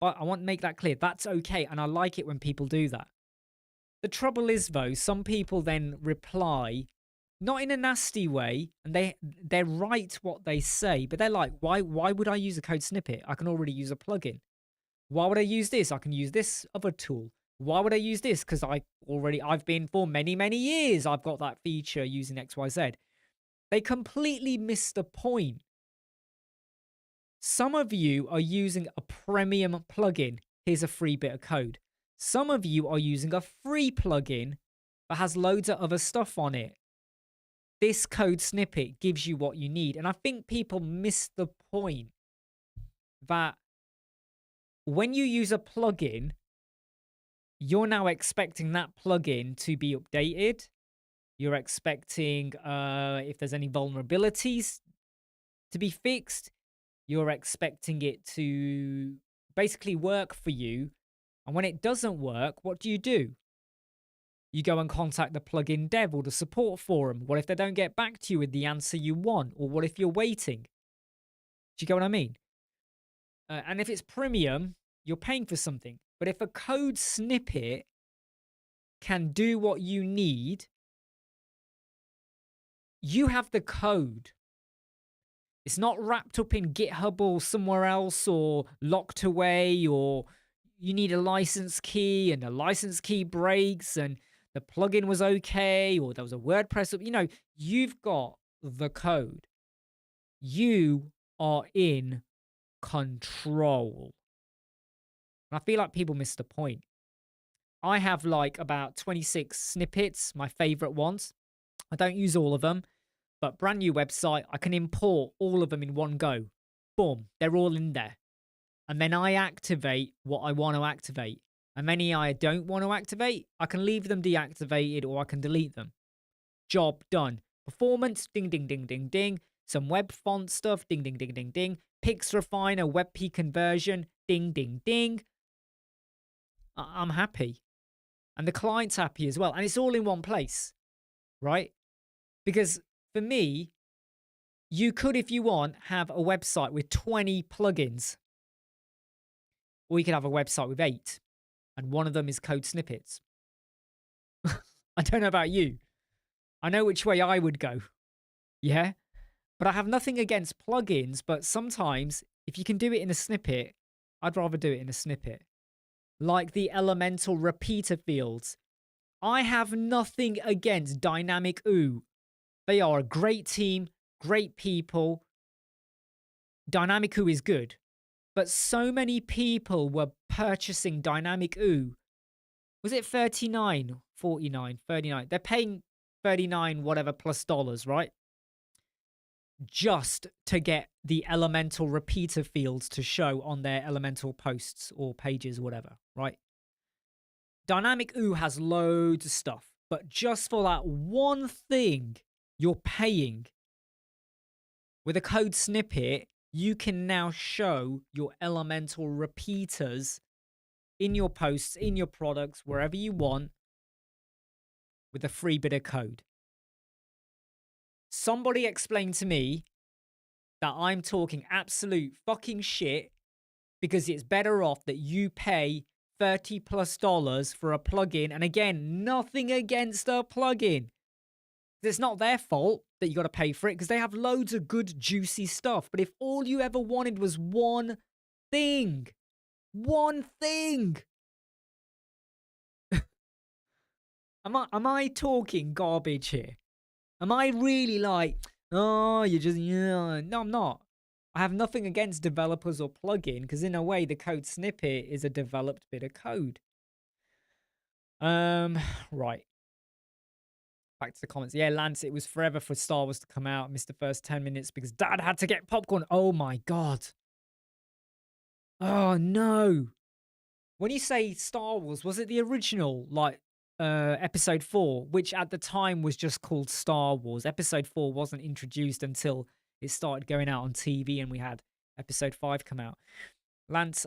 But I want to make that clear. That's okay. And I like it when people do that. The trouble is, though, some people then reply, not in a nasty way, and they're right what they say, but they're like, why would I use a code snippet? I can already use a plugin. Why would I use this? I can use this other tool. Why would I use this? Because I've been for many, many years, I've got that feature using XYZ. They completely miss the point. Some of you are using a premium plugin. Here's a free bit of code. Some of you are using a free plugin that has loads of other stuff on it. This code snippet gives you what you need. And I think people miss the point that when you use a plugin, you're now expecting that plugin to be updated. You're expecting if there's any vulnerabilities to be fixed. You're expecting it to basically work for you. And when it doesn't work, what do? You go and contact the plugin dev or the support forum. What if they don't get back to you with the answer you want? Or what if you're waiting? Do you get what I mean? And if it's premium, you're paying for something. But if a code snippet can do what you need, you have the code. It's not wrapped up in GitHub or somewhere else, or locked away, or you need a license key and the license key breaks and the plugin was okay, or there was a WordPress. You've got the code. You are in control. And I feel like people miss the point. I have like about 26 snippets, my favorite ones. I don't use all of them, but brand new website, I can import all of them in one go. Boom, they're all in there. And then I activate what I want to activate. And many I don't want to activate, I can leave them deactivated or I can delete them. Job done. Performance, ding, ding, ding, ding, ding. Some web font stuff, ding, ding, ding, ding, ding. Pix Refiner, WebP conversion, ding, ding, ding. I'm happy. And the client's happy as well. And it's all in one place, right? Because for me, you could, if you want, have a website with 20 plugins. Or you could have a website with 8. And one of them is code snippets. I don't know about you. I know which way I would go. Yeah? But I have nothing against plugins. But sometimes, if you can do it in a snippet, I'd rather do it in a snippet. Like the elemental repeater fields. I have nothing against Dynamic OO. They are a great team, great people. Dynamic OO is good. But so many people were purchasing Dynamic OO. Was it 39, 49, 39? They're paying 39 whatever plus dollars, right? Just to get the elemental repeater fields to show on their elemental posts or pages or whatever, right? Dynamic OO has loads of stuff, but just for that one thing, you're paying. With a code snippet, you can now show your elemental repeaters in your posts, in your products, wherever you want, with a free bit of code. Somebody explained to me that I'm talking absolute fucking shit because it's better off that you pay $30 plus for a plugin. And again, nothing against a plugin. It's not their fault that you got to pay for it because they have loads of good, juicy stuff. But if all you ever wanted was one thing, am I talking garbage here? Am I really like, oh, you just, yeah. No, I'm not. I have nothing against developers or plugin because in a way, the code snippet is a developed bit of code. Right. Back to the comments. Yeah, Lance, it was forever for Star Wars to come out. Missed the first 10 minutes because Dad had to get popcorn. Oh my God. Oh no. When you say Star Wars, was it the original, like, episode 4, which at the time was just called Star Wars? Episode 4 wasn't introduced until it started going out on TV and we had episode 5 come out. Lance,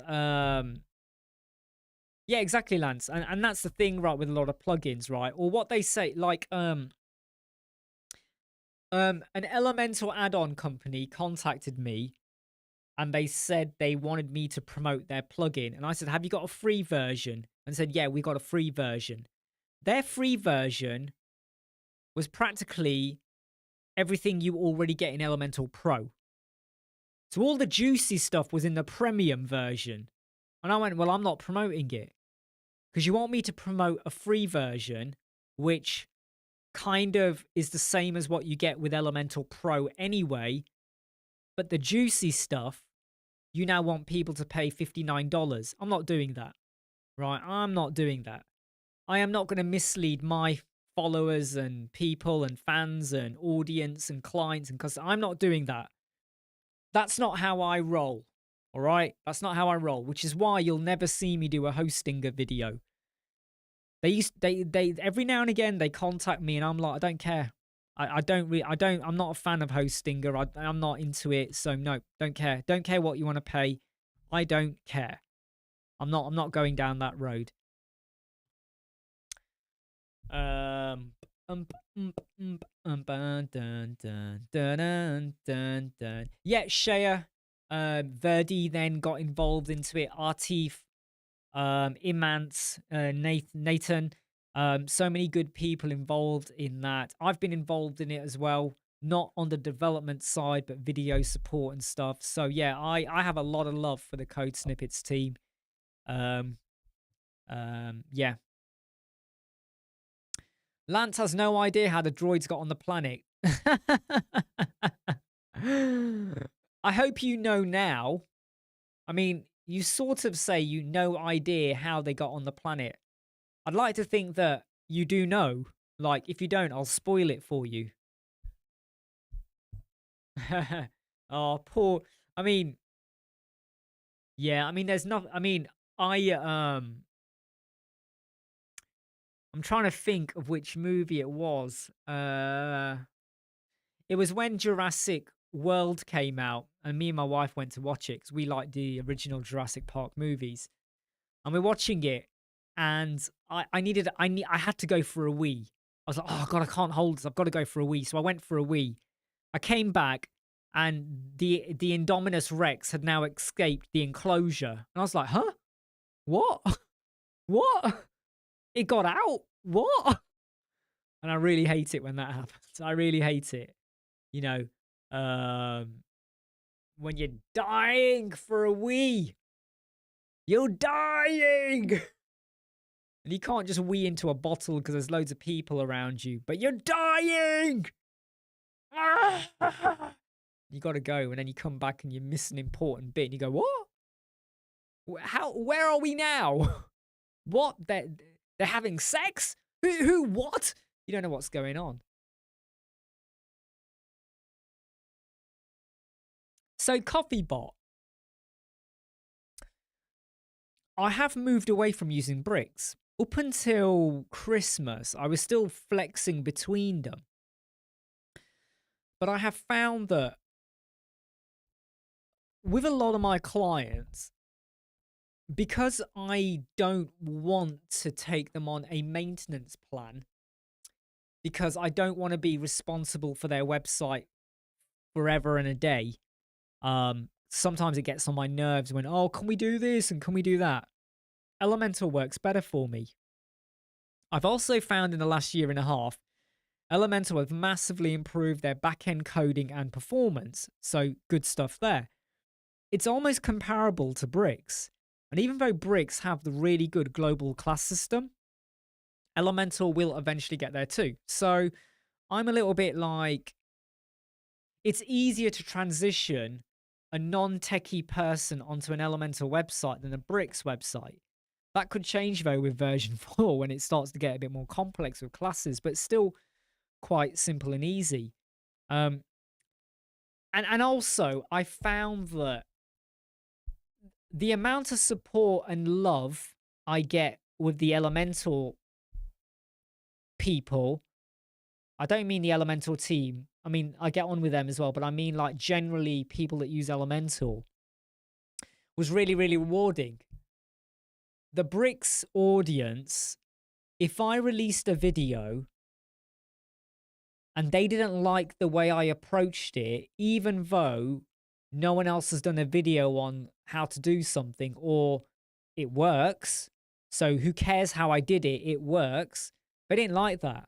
yeah, exactly, Lance. And that's the thing, right, with a lot of plugins, right? Or what they say, like, an elemental add-on company contacted me and they said they wanted me to promote their plugin. And I said, have you got a free version? And said, yeah, we got a free version. Their free version was practically everything you already get in Elemental Pro. So all the juicy stuff was in the premium version. And I went, well, I'm not promoting it. Because you want me to promote a free version, which kind of is the same as what you get with Elemental Pro anyway. But the juicy stuff, you now want people to pay $59. I'm not doing that. Right? I'm not doing that. I am not going to mislead my followers and people and fans and audience and clients and customers. I'm not doing that. That's not how I roll. All right? That's not how I roll, which is why you'll never see me do a Hostinger video. They every now and again they contact me and I'm like, I don't care. I'm not a fan of Hostinger. I'm not into it. So no, don't care. Don't care what you want to pay. I don't care. I'm not going down that road. Yeah, Shea, Verdi then got involved into it. Artif, Imants, Nathan, so many good people involved in that. I've been involved in it as well, not on the development side, but video support and stuff. So yeah, I have a lot of love for the Code Snippets team. Yeah. Lance has no idea how the droids got on the planet. I hope you know now. I mean, you sort of say you no idea how they got on the planet. I'd like to think that you do know. Like, if you don't, I'll spoil it for you. Oh, poor. I mean, yeah. I mean, there's not. I mean, I I'm trying to think of which movie it was. It was when Jurassic World came out, and me and my wife went to watch it because we like the original Jurassic Park movies. And we're watching it, and I had to go for a wee. I was like, oh god, I can't hold this. I've got to go for a wee. So I went for a wee. I came back, and the Indominus Rex had now escaped the enclosure, and I was like, huh, what, what? It got out? What? And I really hate it when that happens. I really hate it. You know, when you're dying for a wee, you're dying. And you can't just wee into a bottle because there's loads of people around you, but you're dying. You got to go, and then you come back and you miss an important bit, and you go, what? How? Where are we now? What? They're having sex? Who? What? You don't know what's going on. So, CoffeeBot. I have moved away from using bricks. Up until Christmas, I was still flexing between them. But I have found that with a lot of my clients, because I don't want to take them on a maintenance plan, because I don't want to be responsible for their website forever and a day, sometimes it gets on my nerves when, oh, can we do this and can we do that? Elementor works better for me. I've also found in the last year and a half, Elementor have massively improved their back-end coding and performance, so good stuff there. It's almost comparable to Bricks, and even though Bricks have the really good global class system, Elementor will eventually get there too. So I'm a little bit like, it's easier to transition a non-techie person onto an Elementor website than a Bricks website. That could change though with version 4 when it starts to get a bit more complex with classes, but still quite simple and easy. And also I found that the amount of support and love I get with the Elemental people, I don't mean the Elemental team. I mean, I get on with them as well, but I mean like generally people that use Elemental, was really, really rewarding. The Bricks audience, if I released a video and they didn't like the way I approached it, even though no one else has done a video on how to do something, or it works, so who cares how I did it, it works, they didn't like that.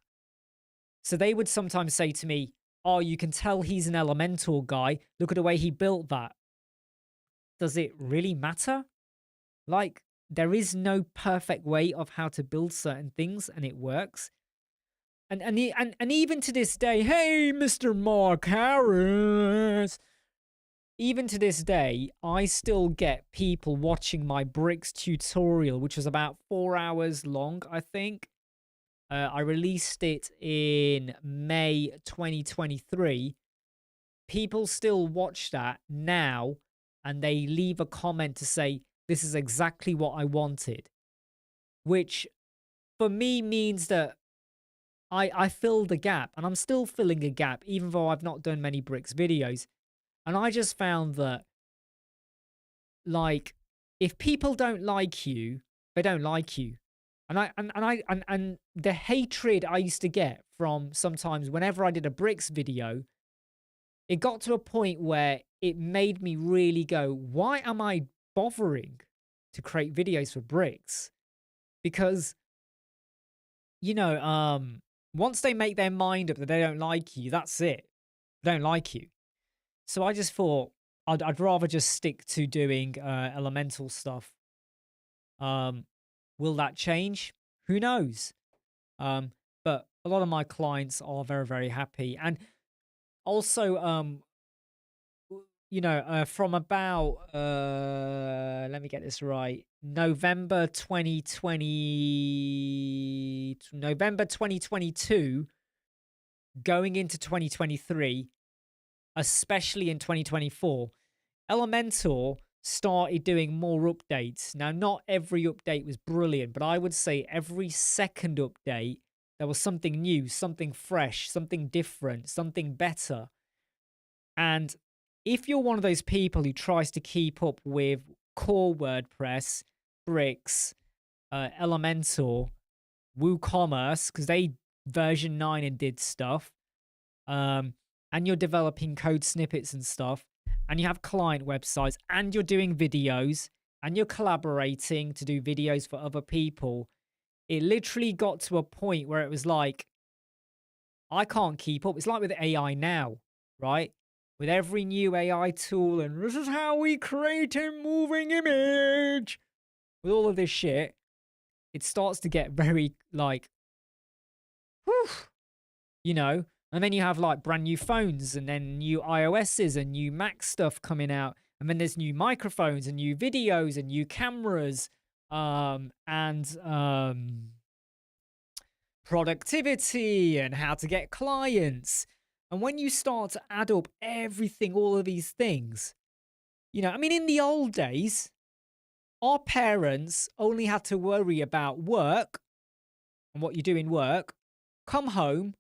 So they would sometimes say to me, oh, you can tell he's an Elemental guy, look at the way he built that. Does it really matter? Like, there is no perfect way of how to build certain things, and it works. And even to this day, hey, Mr. Mark Harris. Even to this day, I still get people watching my bricks tutorial, which was about 4 hours long, I think. I released it in May 2023. People still watch that now, and they leave a comment to say, this is exactly what I wanted. Which, for me, means that I filled a gap, and I'm still filling a gap, even though I've not done many bricks videos. And I just found that, like, if people don't like you, they don't like you. And the hatred I used to get from sometimes whenever I did a bricks video, it got to a point where it made me really go, why am I bothering to create videos for bricks? Because, you know, once they make their mind up that they don't like you, that's it. They don't like you. So I just thought I'd rather just stick to doing elemental stuff. Will that change? Who knows? But a lot of my clients are very, very happy. And also, from about let me get this right. November 2022 going into 2023, especially in 2024, Elementor started doing more updates. Now, not every update was brilliant, but I would say every second update, there was something new, something fresh, something different, something better. And if you're one of those people who tries to keep up with core WordPress, Bricks, Elementor, WooCommerce, because they version 9 and did stuff, and you're developing code snippets and stuff, and you have client websites, and you're doing videos, and you're collaborating to do videos for other people, it literally got to a point where it was like, I can't keep up. It's like with AI now, right? With every new AI tool, and this is how we create a moving image. With all of this shit, it starts to get very like, whew, and then you have like brand new phones, and then new iOSs and new Mac stuff coming out, and then there's new microphones and new videos and new cameras, and productivity and how to get clients. And when you start to add up everything, all of these things, I mean, in the old days, our parents only had to worry about work and what you do in work, come home,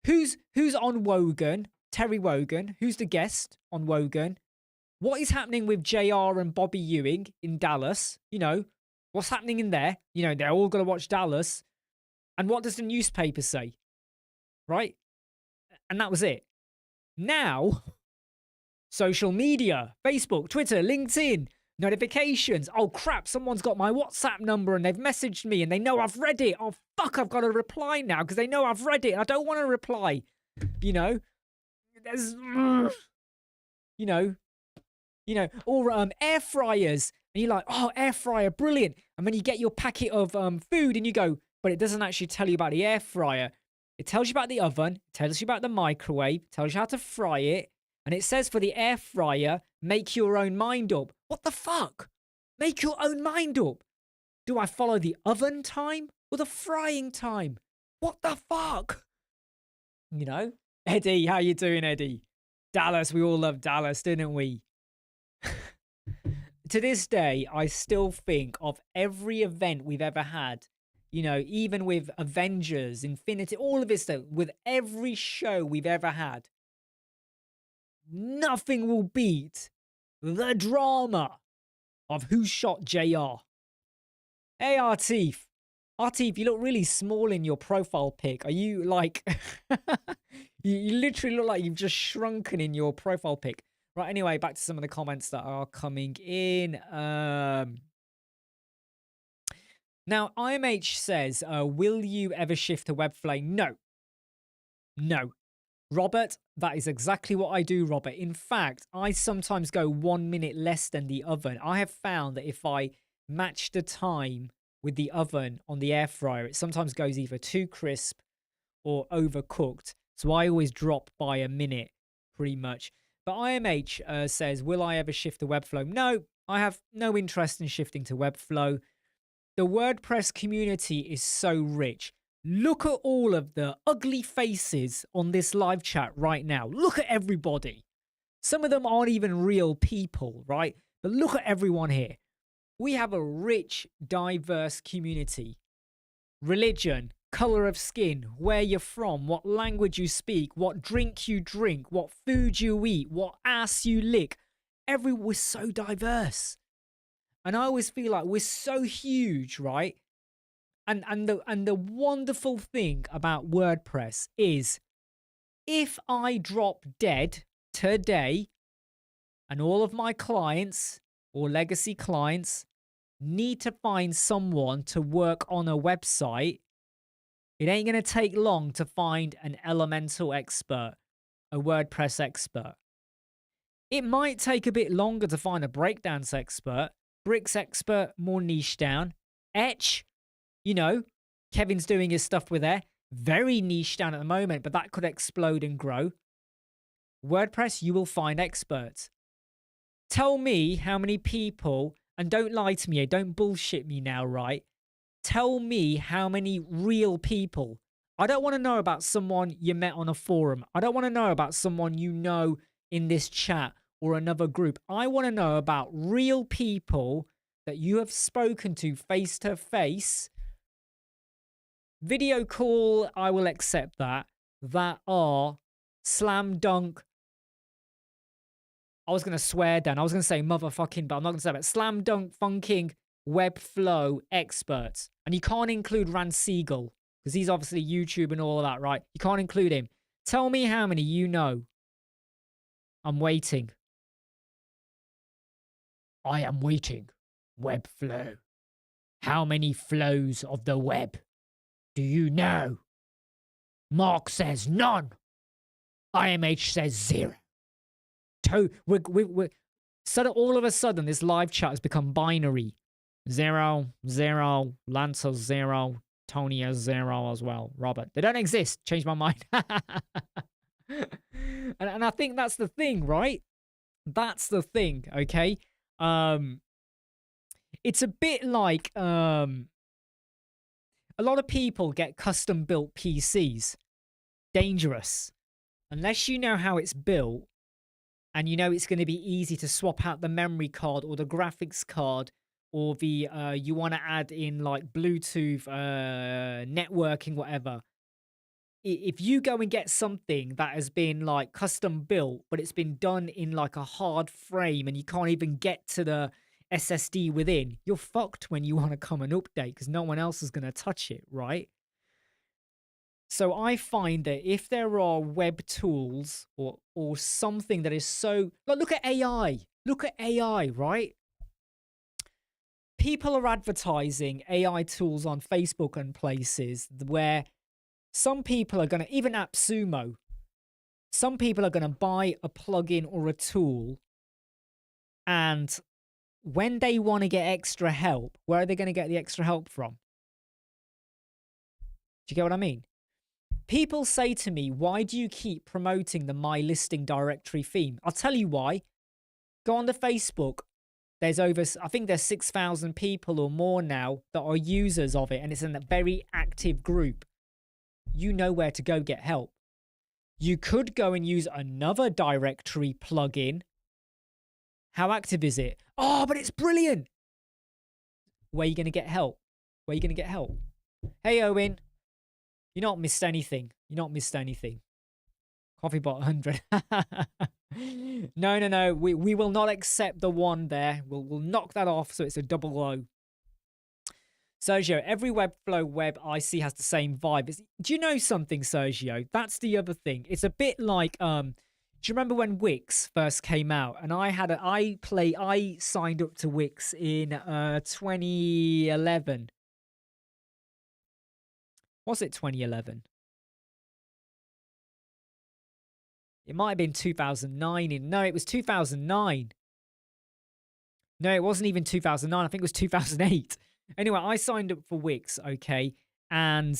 who's on Wogan, Terry Wogan, who's the guest on Wogan, what is happening with JR and Bobby Ewing in Dallas, what's happening in there, they're all going to watch Dallas, and what does the newspaper say, right? And that was it. Now, social media, Facebook, Twitter, LinkedIn, notifications. Oh, crap, someone's got my WhatsApp number and they've messaged me and they know I've read it. Oh, fuck, I've got to reply now because they know I've read it. I don't want to reply. There's, or air fryers. And you're like, oh, air fryer, brilliant. And then you get your packet of food and you go, but it doesn't actually tell you about the air fryer. It tells you about the oven, it tells you about the microwave, it tells you how to fry it, and it says for the air fryer, make your own mind up. What the fuck? Make your own mind up. Do I follow the oven time or the frying time? What the fuck? Eddie, how you doing, Eddie? Dallas, we all love Dallas, didn't we? To this day, I still think of every event we've ever had, even with Avengers, Infinity, all of this stuff, with every show we've ever had, nothing will beat the drama of who shot JR. Hey, Artif, you look really small in your profile pic. Are you like, you literally look like you've just shrunken in your profile pic. Right, anyway, back to some of the comments that are coming in. Now, IMH says, will you ever shift to Webflow? No. Robert, that is exactly what I do, Robert. In fact, I sometimes go 1 minute less than the oven. I have found that if I match the time with the oven on the air fryer, it sometimes goes either too crisp or overcooked. So I always drop by a minute, pretty much. But IMH says, will I ever shift to Webflow? No, I have no interest in shifting to Webflow. The WordPress community is so rich. Look at all of the ugly faces on this live chat right now. Look at everybody. Some of them aren't even real people, right? But look at everyone here. We have a rich, diverse community. Religion, color of skin, where you're from, what language you speak, what drink you drink, what food you eat, what ass you lick. We're so diverse. And I always feel like we're so huge, right? And the wonderful thing about WordPress is if I drop dead today and all of my clients or legacy clients need to find someone to work on a website, it ain't going to take long to find an Elemental expert, a WordPress expert. It might take a bit longer to find a breakdance expert, Bricks expert, more niche down. Etch, Kevin's doing his stuff with there. Very niche down at the moment, but that could explode and grow. WordPress, you will find experts. Tell me how many people, and don't lie to me, don't bullshit me now, right? Tell me how many real people. I don't want to know about someone you met on a forum. I don't want to know about someone you know in this chat or another group. I want to know about real people that you have spoken to face to face. Video call, I will accept that. That are slam dunk. I was going to swear then. I was going to say motherfucking, but I'm not going to say that. Slam dunk funking Webflow experts. And you can't include Rand Siegel because he's obviously YouTube and all of that, right? You can't include him. Tell me how many you know. I'm waiting. I am waiting. Webflow. How many flows of the web do you know? Mark says none. IMH says 0. So all of a sudden, this live chat has become binary. 0, 0, Lancer 0, Tony is 0 as well. Robert. They don't exist. Changed my mind. and I think that's the thing, right? That's the thing, okay? It's a bit like a lot of people get custom built PCs. Dangerous. Unless you know how it's built and you know it's going to be easy to swap out the memory card or the graphics card, or the you want to add in like Bluetooth, networking, whatever. If you go and get something that has been like custom built, but it's been done in like a hard frame and you can't even get to the SSD within, you're fucked when you want to come and update because no one else is going to touch it, right? So I find that if there are web tools or something that is so... Look at AI. Look at AI, right? People are advertising AI tools on Facebook and places where some people are going to... Even AppSumo. Some people are going to buy a plugin or a tool, and when they want to get extra help, where are they going to get the extra help from? Do you get what I mean? People say to me, why do you keep promoting the My Listing directory theme? I'll tell you why. Go on to Facebook. There's over, I think there's 6,000 people or more now that are users of it, and it's in a very active group. You know where to go get help. You could go and use another directory plugin. How active is it? Oh, but it's brilliant. Where are you going to get help? Where are you going to get help? Hey, Owen. You're not missed anything. You're not missed anything. CoffeeBot 100. No. We will not accept the one there. We'll knock that off so it's a double O. Sergio, every Webflow web I see has the same vibe. Do you know something, Sergio? That's the other thing. It's a bit like, do you remember when Wix first came out? And I signed up to Wix in 2011. Was it 2011? It might have been 2009. No, it was 2009. No, it wasn't even 2009. I think it was 2008. Anyway, I signed up for Wix, okay? And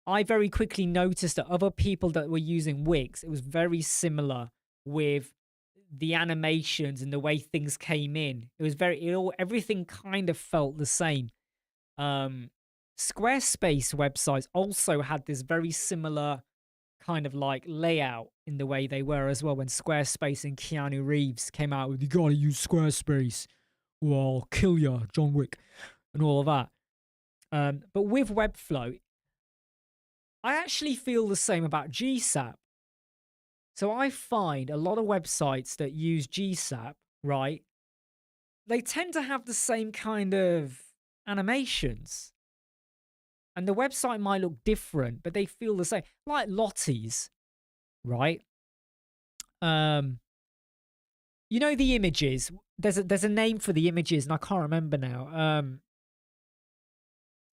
I very quickly noticed that other people that were using Wix, it was very similar with the animations and the way things came in. It was everything kind of felt the same. Squarespace websites also had this very similar kind of like layout in the way they were as well. When Squarespace and Keanu Reeves came out with, you gotta use Squarespace or I'll kill you, John Wick, and all of that. But with Webflow, I actually feel the same about GSAP. So I find a lot of websites that use GSAP, right? They tend to have the same kind of animations. And the website might look different, but they feel the same. Like Lottie's, right? You know the images. There's a name for the images, and I can't remember now.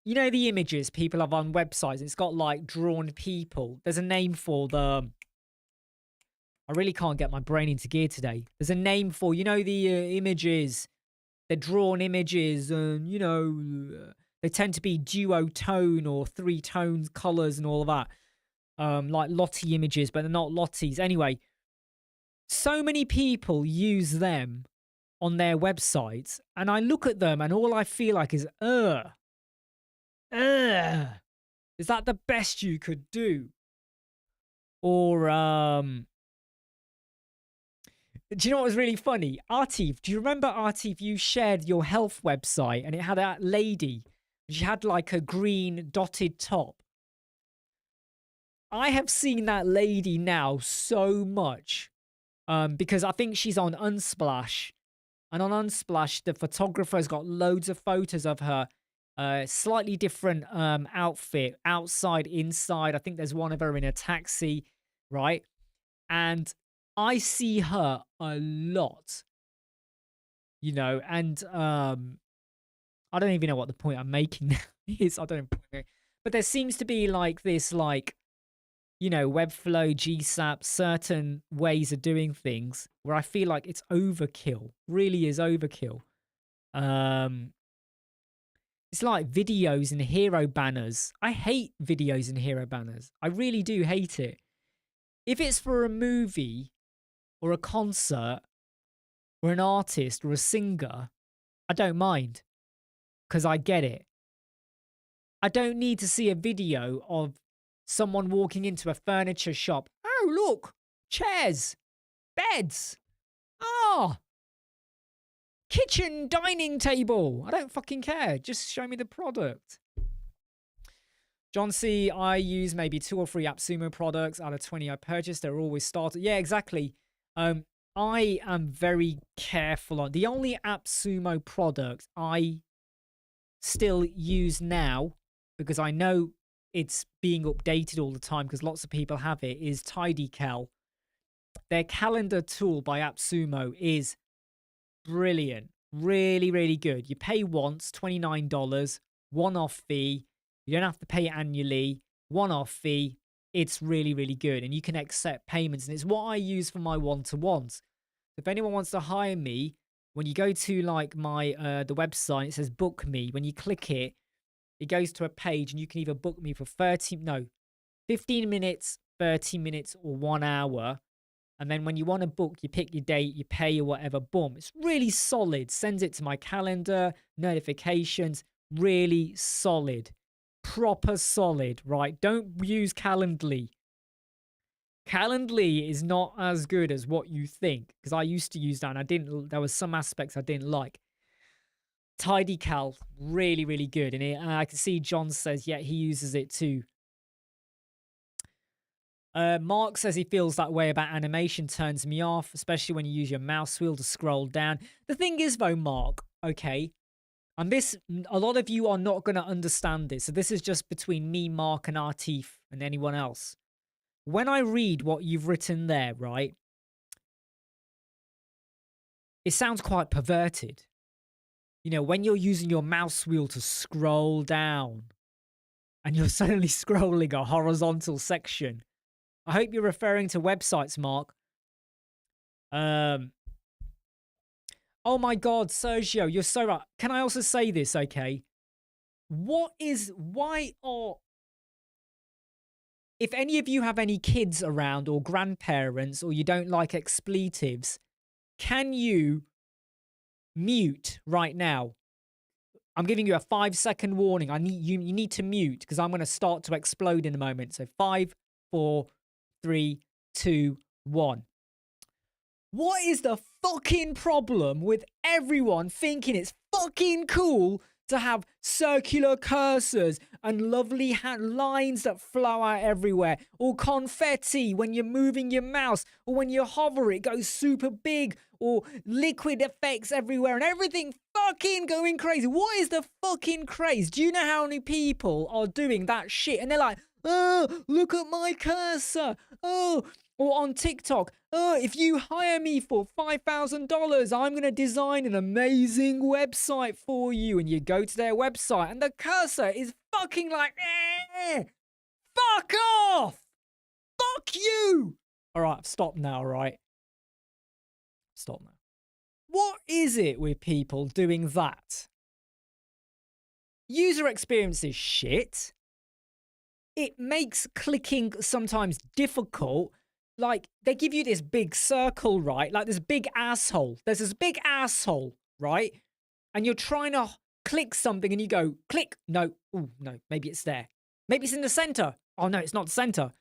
You know the images people have on websites. It's got like drawn people. There's a name for them. I really can't get my brain into gear today. There's a name for, you know, the images. They're drawn images, and you know. They tend to be duotone or three-tone colors and all of that. like Lottie images, but they're not Lotties. Anyway, so many people use them on their websites, and I look at them and all I feel like is, ugh. Is that the best you could do? Or, do you know what was really funny? Artif, do you remember, Artif, you shared your health website and it had that lady. She had like a green dotted top. I have seen that lady now so much because I think she's on Unsplash. And on Unsplash, the photographer's got loads of photos of her. Slightly different outfit, outside, inside. I think there's one of her in a taxi, right? And I see her a lot, you know, and I don't even know what the point I'm making now is. I don't know. But there seems to be like this, like, you know, Webflow, GSAP, certain ways of doing things where I feel like it's overkill, really is overkill. It's like videos and hero banners. I hate videos and hero banners. I really do hate it. If it's for a movie or a concert or an artist or a singer, I don't mind because I get it. I don't need to see a video of someone walking into a furniture shop. Oh, look, chairs, beds. Ah, kitchen dining table. I don't fucking care. Just show me the product. John C, I use maybe 2 or 3 AppSumo products out of 20 I purchased. They're always started. Yeah, exactly. I am very careful on the only AppSumo product I still use now, because I know it's being updated all the time because lots of people have it, is TidyCal. Their calendar tool by AppSumo is brilliant. Really, really good. You pay once, $29, one-off fee. You don't have to pay it annually. One-off fee. It's really, really good. And you can accept payments. And it's what I use for my one-to-ones. If anyone wants to hire me, when you go to like my the website, it says book me. When you click it, it goes to a page and you can either book me for 15 minutes, 30 minutes, or 1 hour. And then when you want to book, you pick your date, you pay or whatever, boom. It's really solid. Sends it to my calendar, notifications, really solid. Proper solid, right? Don't use Calendly. Calendly is not as good as what you think, because I used to use that and there was some aspects I didn't like. TidyCal, really, really good. And I can see John says, yeah, he uses it too. Mark says he feels that way about animation, turns me off, especially when you use your mouse wheel to scroll down. The thing is, though, Mark, okay, and this, a lot of you are not going to understand this. So this is just between me, Mark, and Artif, and anyone else. When I read what you've written there, right, it sounds quite perverted. You know, when you're using your mouse wheel to scroll down and you're suddenly scrolling a horizontal section. I hope you're referring to websites, Mark. Oh my God, Sergio, you're so right. Can I also say this, okay? If any of you have any kids around or grandparents or you don't like expletives, can you mute right now? I'm giving you a 5-second warning. You need to mute because I'm going to start to explode in a moment. So 5, 4, 3, 2, 1. What is the fucking problem with everyone thinking it's fucking cool to have circular cursors and lovely lines that flow out everywhere, or confetti when you're moving your mouse, or when you hover it goes super big, or liquid effects everywhere and everything fucking going crazy? What is the fucking craze? Do you know how many people are doing that shit? And they're like, oh, look at my cursor. Oh, or on TikTok, oh, if you hire me for $5,000, I'm going to design an amazing website for you. And you go to their website and the cursor is fucking like, fuck off. Fuck you. All right, I've stopped now, all right? Stop now. What is it with people doing that? User experience is shit. it makes clicking sometimes difficult. Like, they give you this big circle, right? Like, this big asshole. There's this big asshole, right? And you're trying to click something and you go, click. No. Oh, no. Maybe it's there. Maybe it's in the center. Oh, no, it's not the center.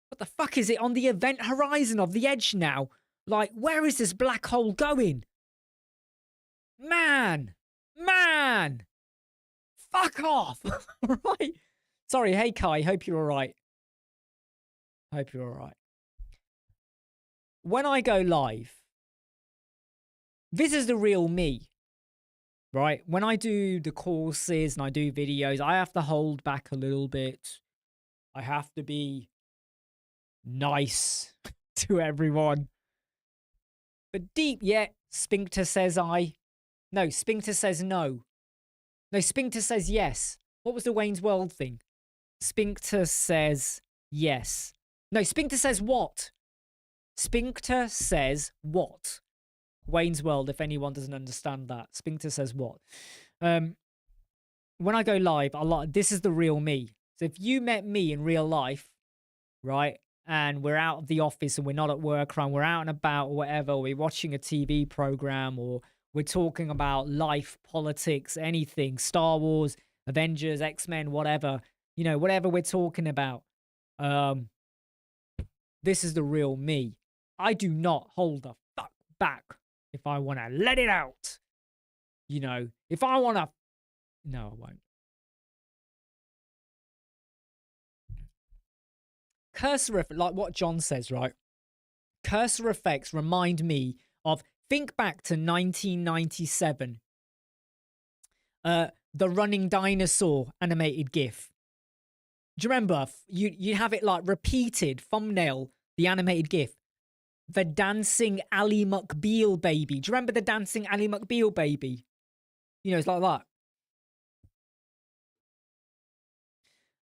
What the fuck is it on the event horizon of the edge now? Like, where is this black hole going? Man. Fuck off. Right. Sorry. Hey, Kai. Hope you're all right. Hope you're all right. When I go live, this is the real me, right? When I do the courses and I do videos, I have to hold back a little bit. I have to be nice to everyone. But deep yet, Sphincter says I. No, Sphincter says no. No, Sphincter says yes. What was the Wayne's World thing? Sphincter says yes. No, Sphincter says what? Sphincter says what? Wayne's World, if anyone doesn't understand that. Sphincter says what? When I go live, this is the real me. So if you met me in real life, right, and we're out of the office and we're not at work, and we're out and about or whatever, or we're watching a TV program, or we're talking about life, politics, anything, Star Wars, Avengers, X-Men, whatever, you know, whatever we're talking about. This is the real me. I do not hold the fuck back if I want to let it out. You know, if I want to... No, I won't. Cursor, like what John says, right? Cursor effects remind me of... Think back to 1997. The running dinosaur animated GIF. Do you remember? You have it like repeated thumbnail, the animated GIF. The dancing Ali McBeal baby. Do you remember the dancing Ali McBeal baby? You know, it's like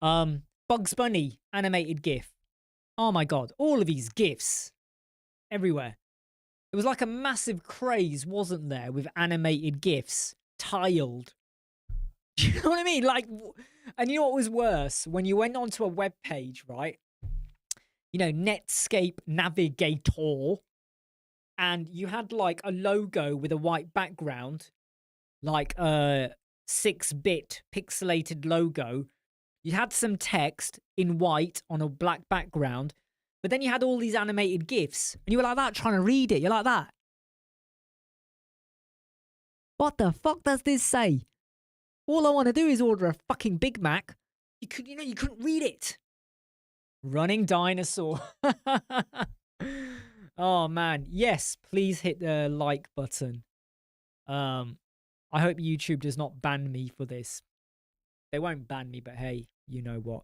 that. Bugs Bunny animated GIF. Oh my God. All of these GIFs. Everywhere. It was like a massive craze, wasn't there, with animated GIFs. Tiled. Do you know what I mean? Like, and you know what was worse? When you went onto a web page, right? You know, Netscape Navigator, and you had like a logo with a white background, like a 6-bit pixelated logo. You had some text in white on a black background, but then you had all these animated GIFs, and you were like that trying to read it. You're like that. What the fuck does this say? All I want to do is order a fucking Big Mac. You couldn't read it. Running dinosaur. Oh man, yes, please hit the like button. I hope YouTube does not ban me for this. They won't ban me, but hey, you know what.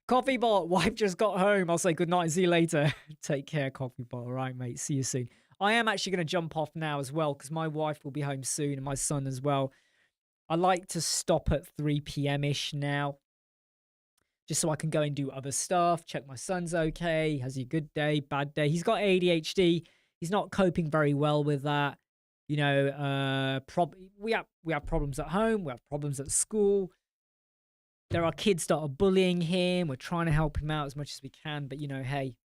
Coffee Bot, wife just got home. I'll say goodnight and see you later. Take care, Coffee Bot. All right, mate. See you soon. I am actually going to jump off now as well because my wife will be home soon and my son as well. I like to stop at 3 p.m.-ish now, just so I can go and do other stuff, check my son's okay, has he a good day, bad day. He's got ADHD. He's not coping very well with that. You know, we have problems at home. We have problems at school. There are kids that are bullying him. We're trying to help him out as much as we can. But, you know, hey,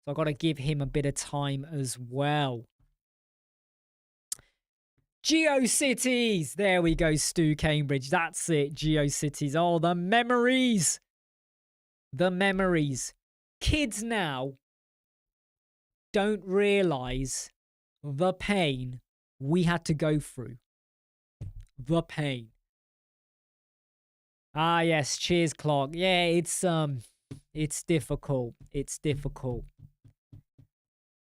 so I've got to give him a bit of time as well. GeoCities. There we go, Stu Cambridge. That's it, GeoCities. Oh, the memories. The memories. Kids now don't realize the pain we had to go through. The pain. Ah, yes. Cheers, Clark. Yeah, it's difficult. It's difficult.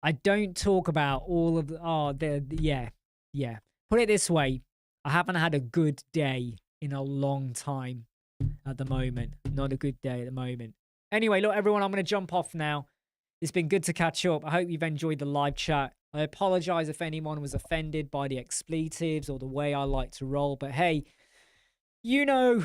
I don't talk about all of the, yeah. Put it this way. I haven't had a good day in a long time at the moment. Not a good day at the moment. Anyway, look, everyone, I'm going to jump off now. It's been good to catch up. I hope you've enjoyed the live chat. I apologize if anyone was offended by the expletives or the way I like to roll. But hey, you know,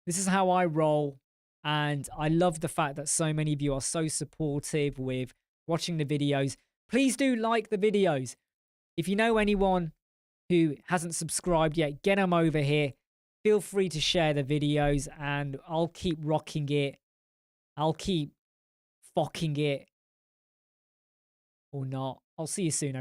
this is how I roll. And I love the fact that so many of you are so supportive with watching the videos. Please do like the videos. If you know anyone who hasn't subscribed yet, get them over here. Feel free to share the videos and I'll keep rocking it I'll keep fucking it or not. I'll see you soon.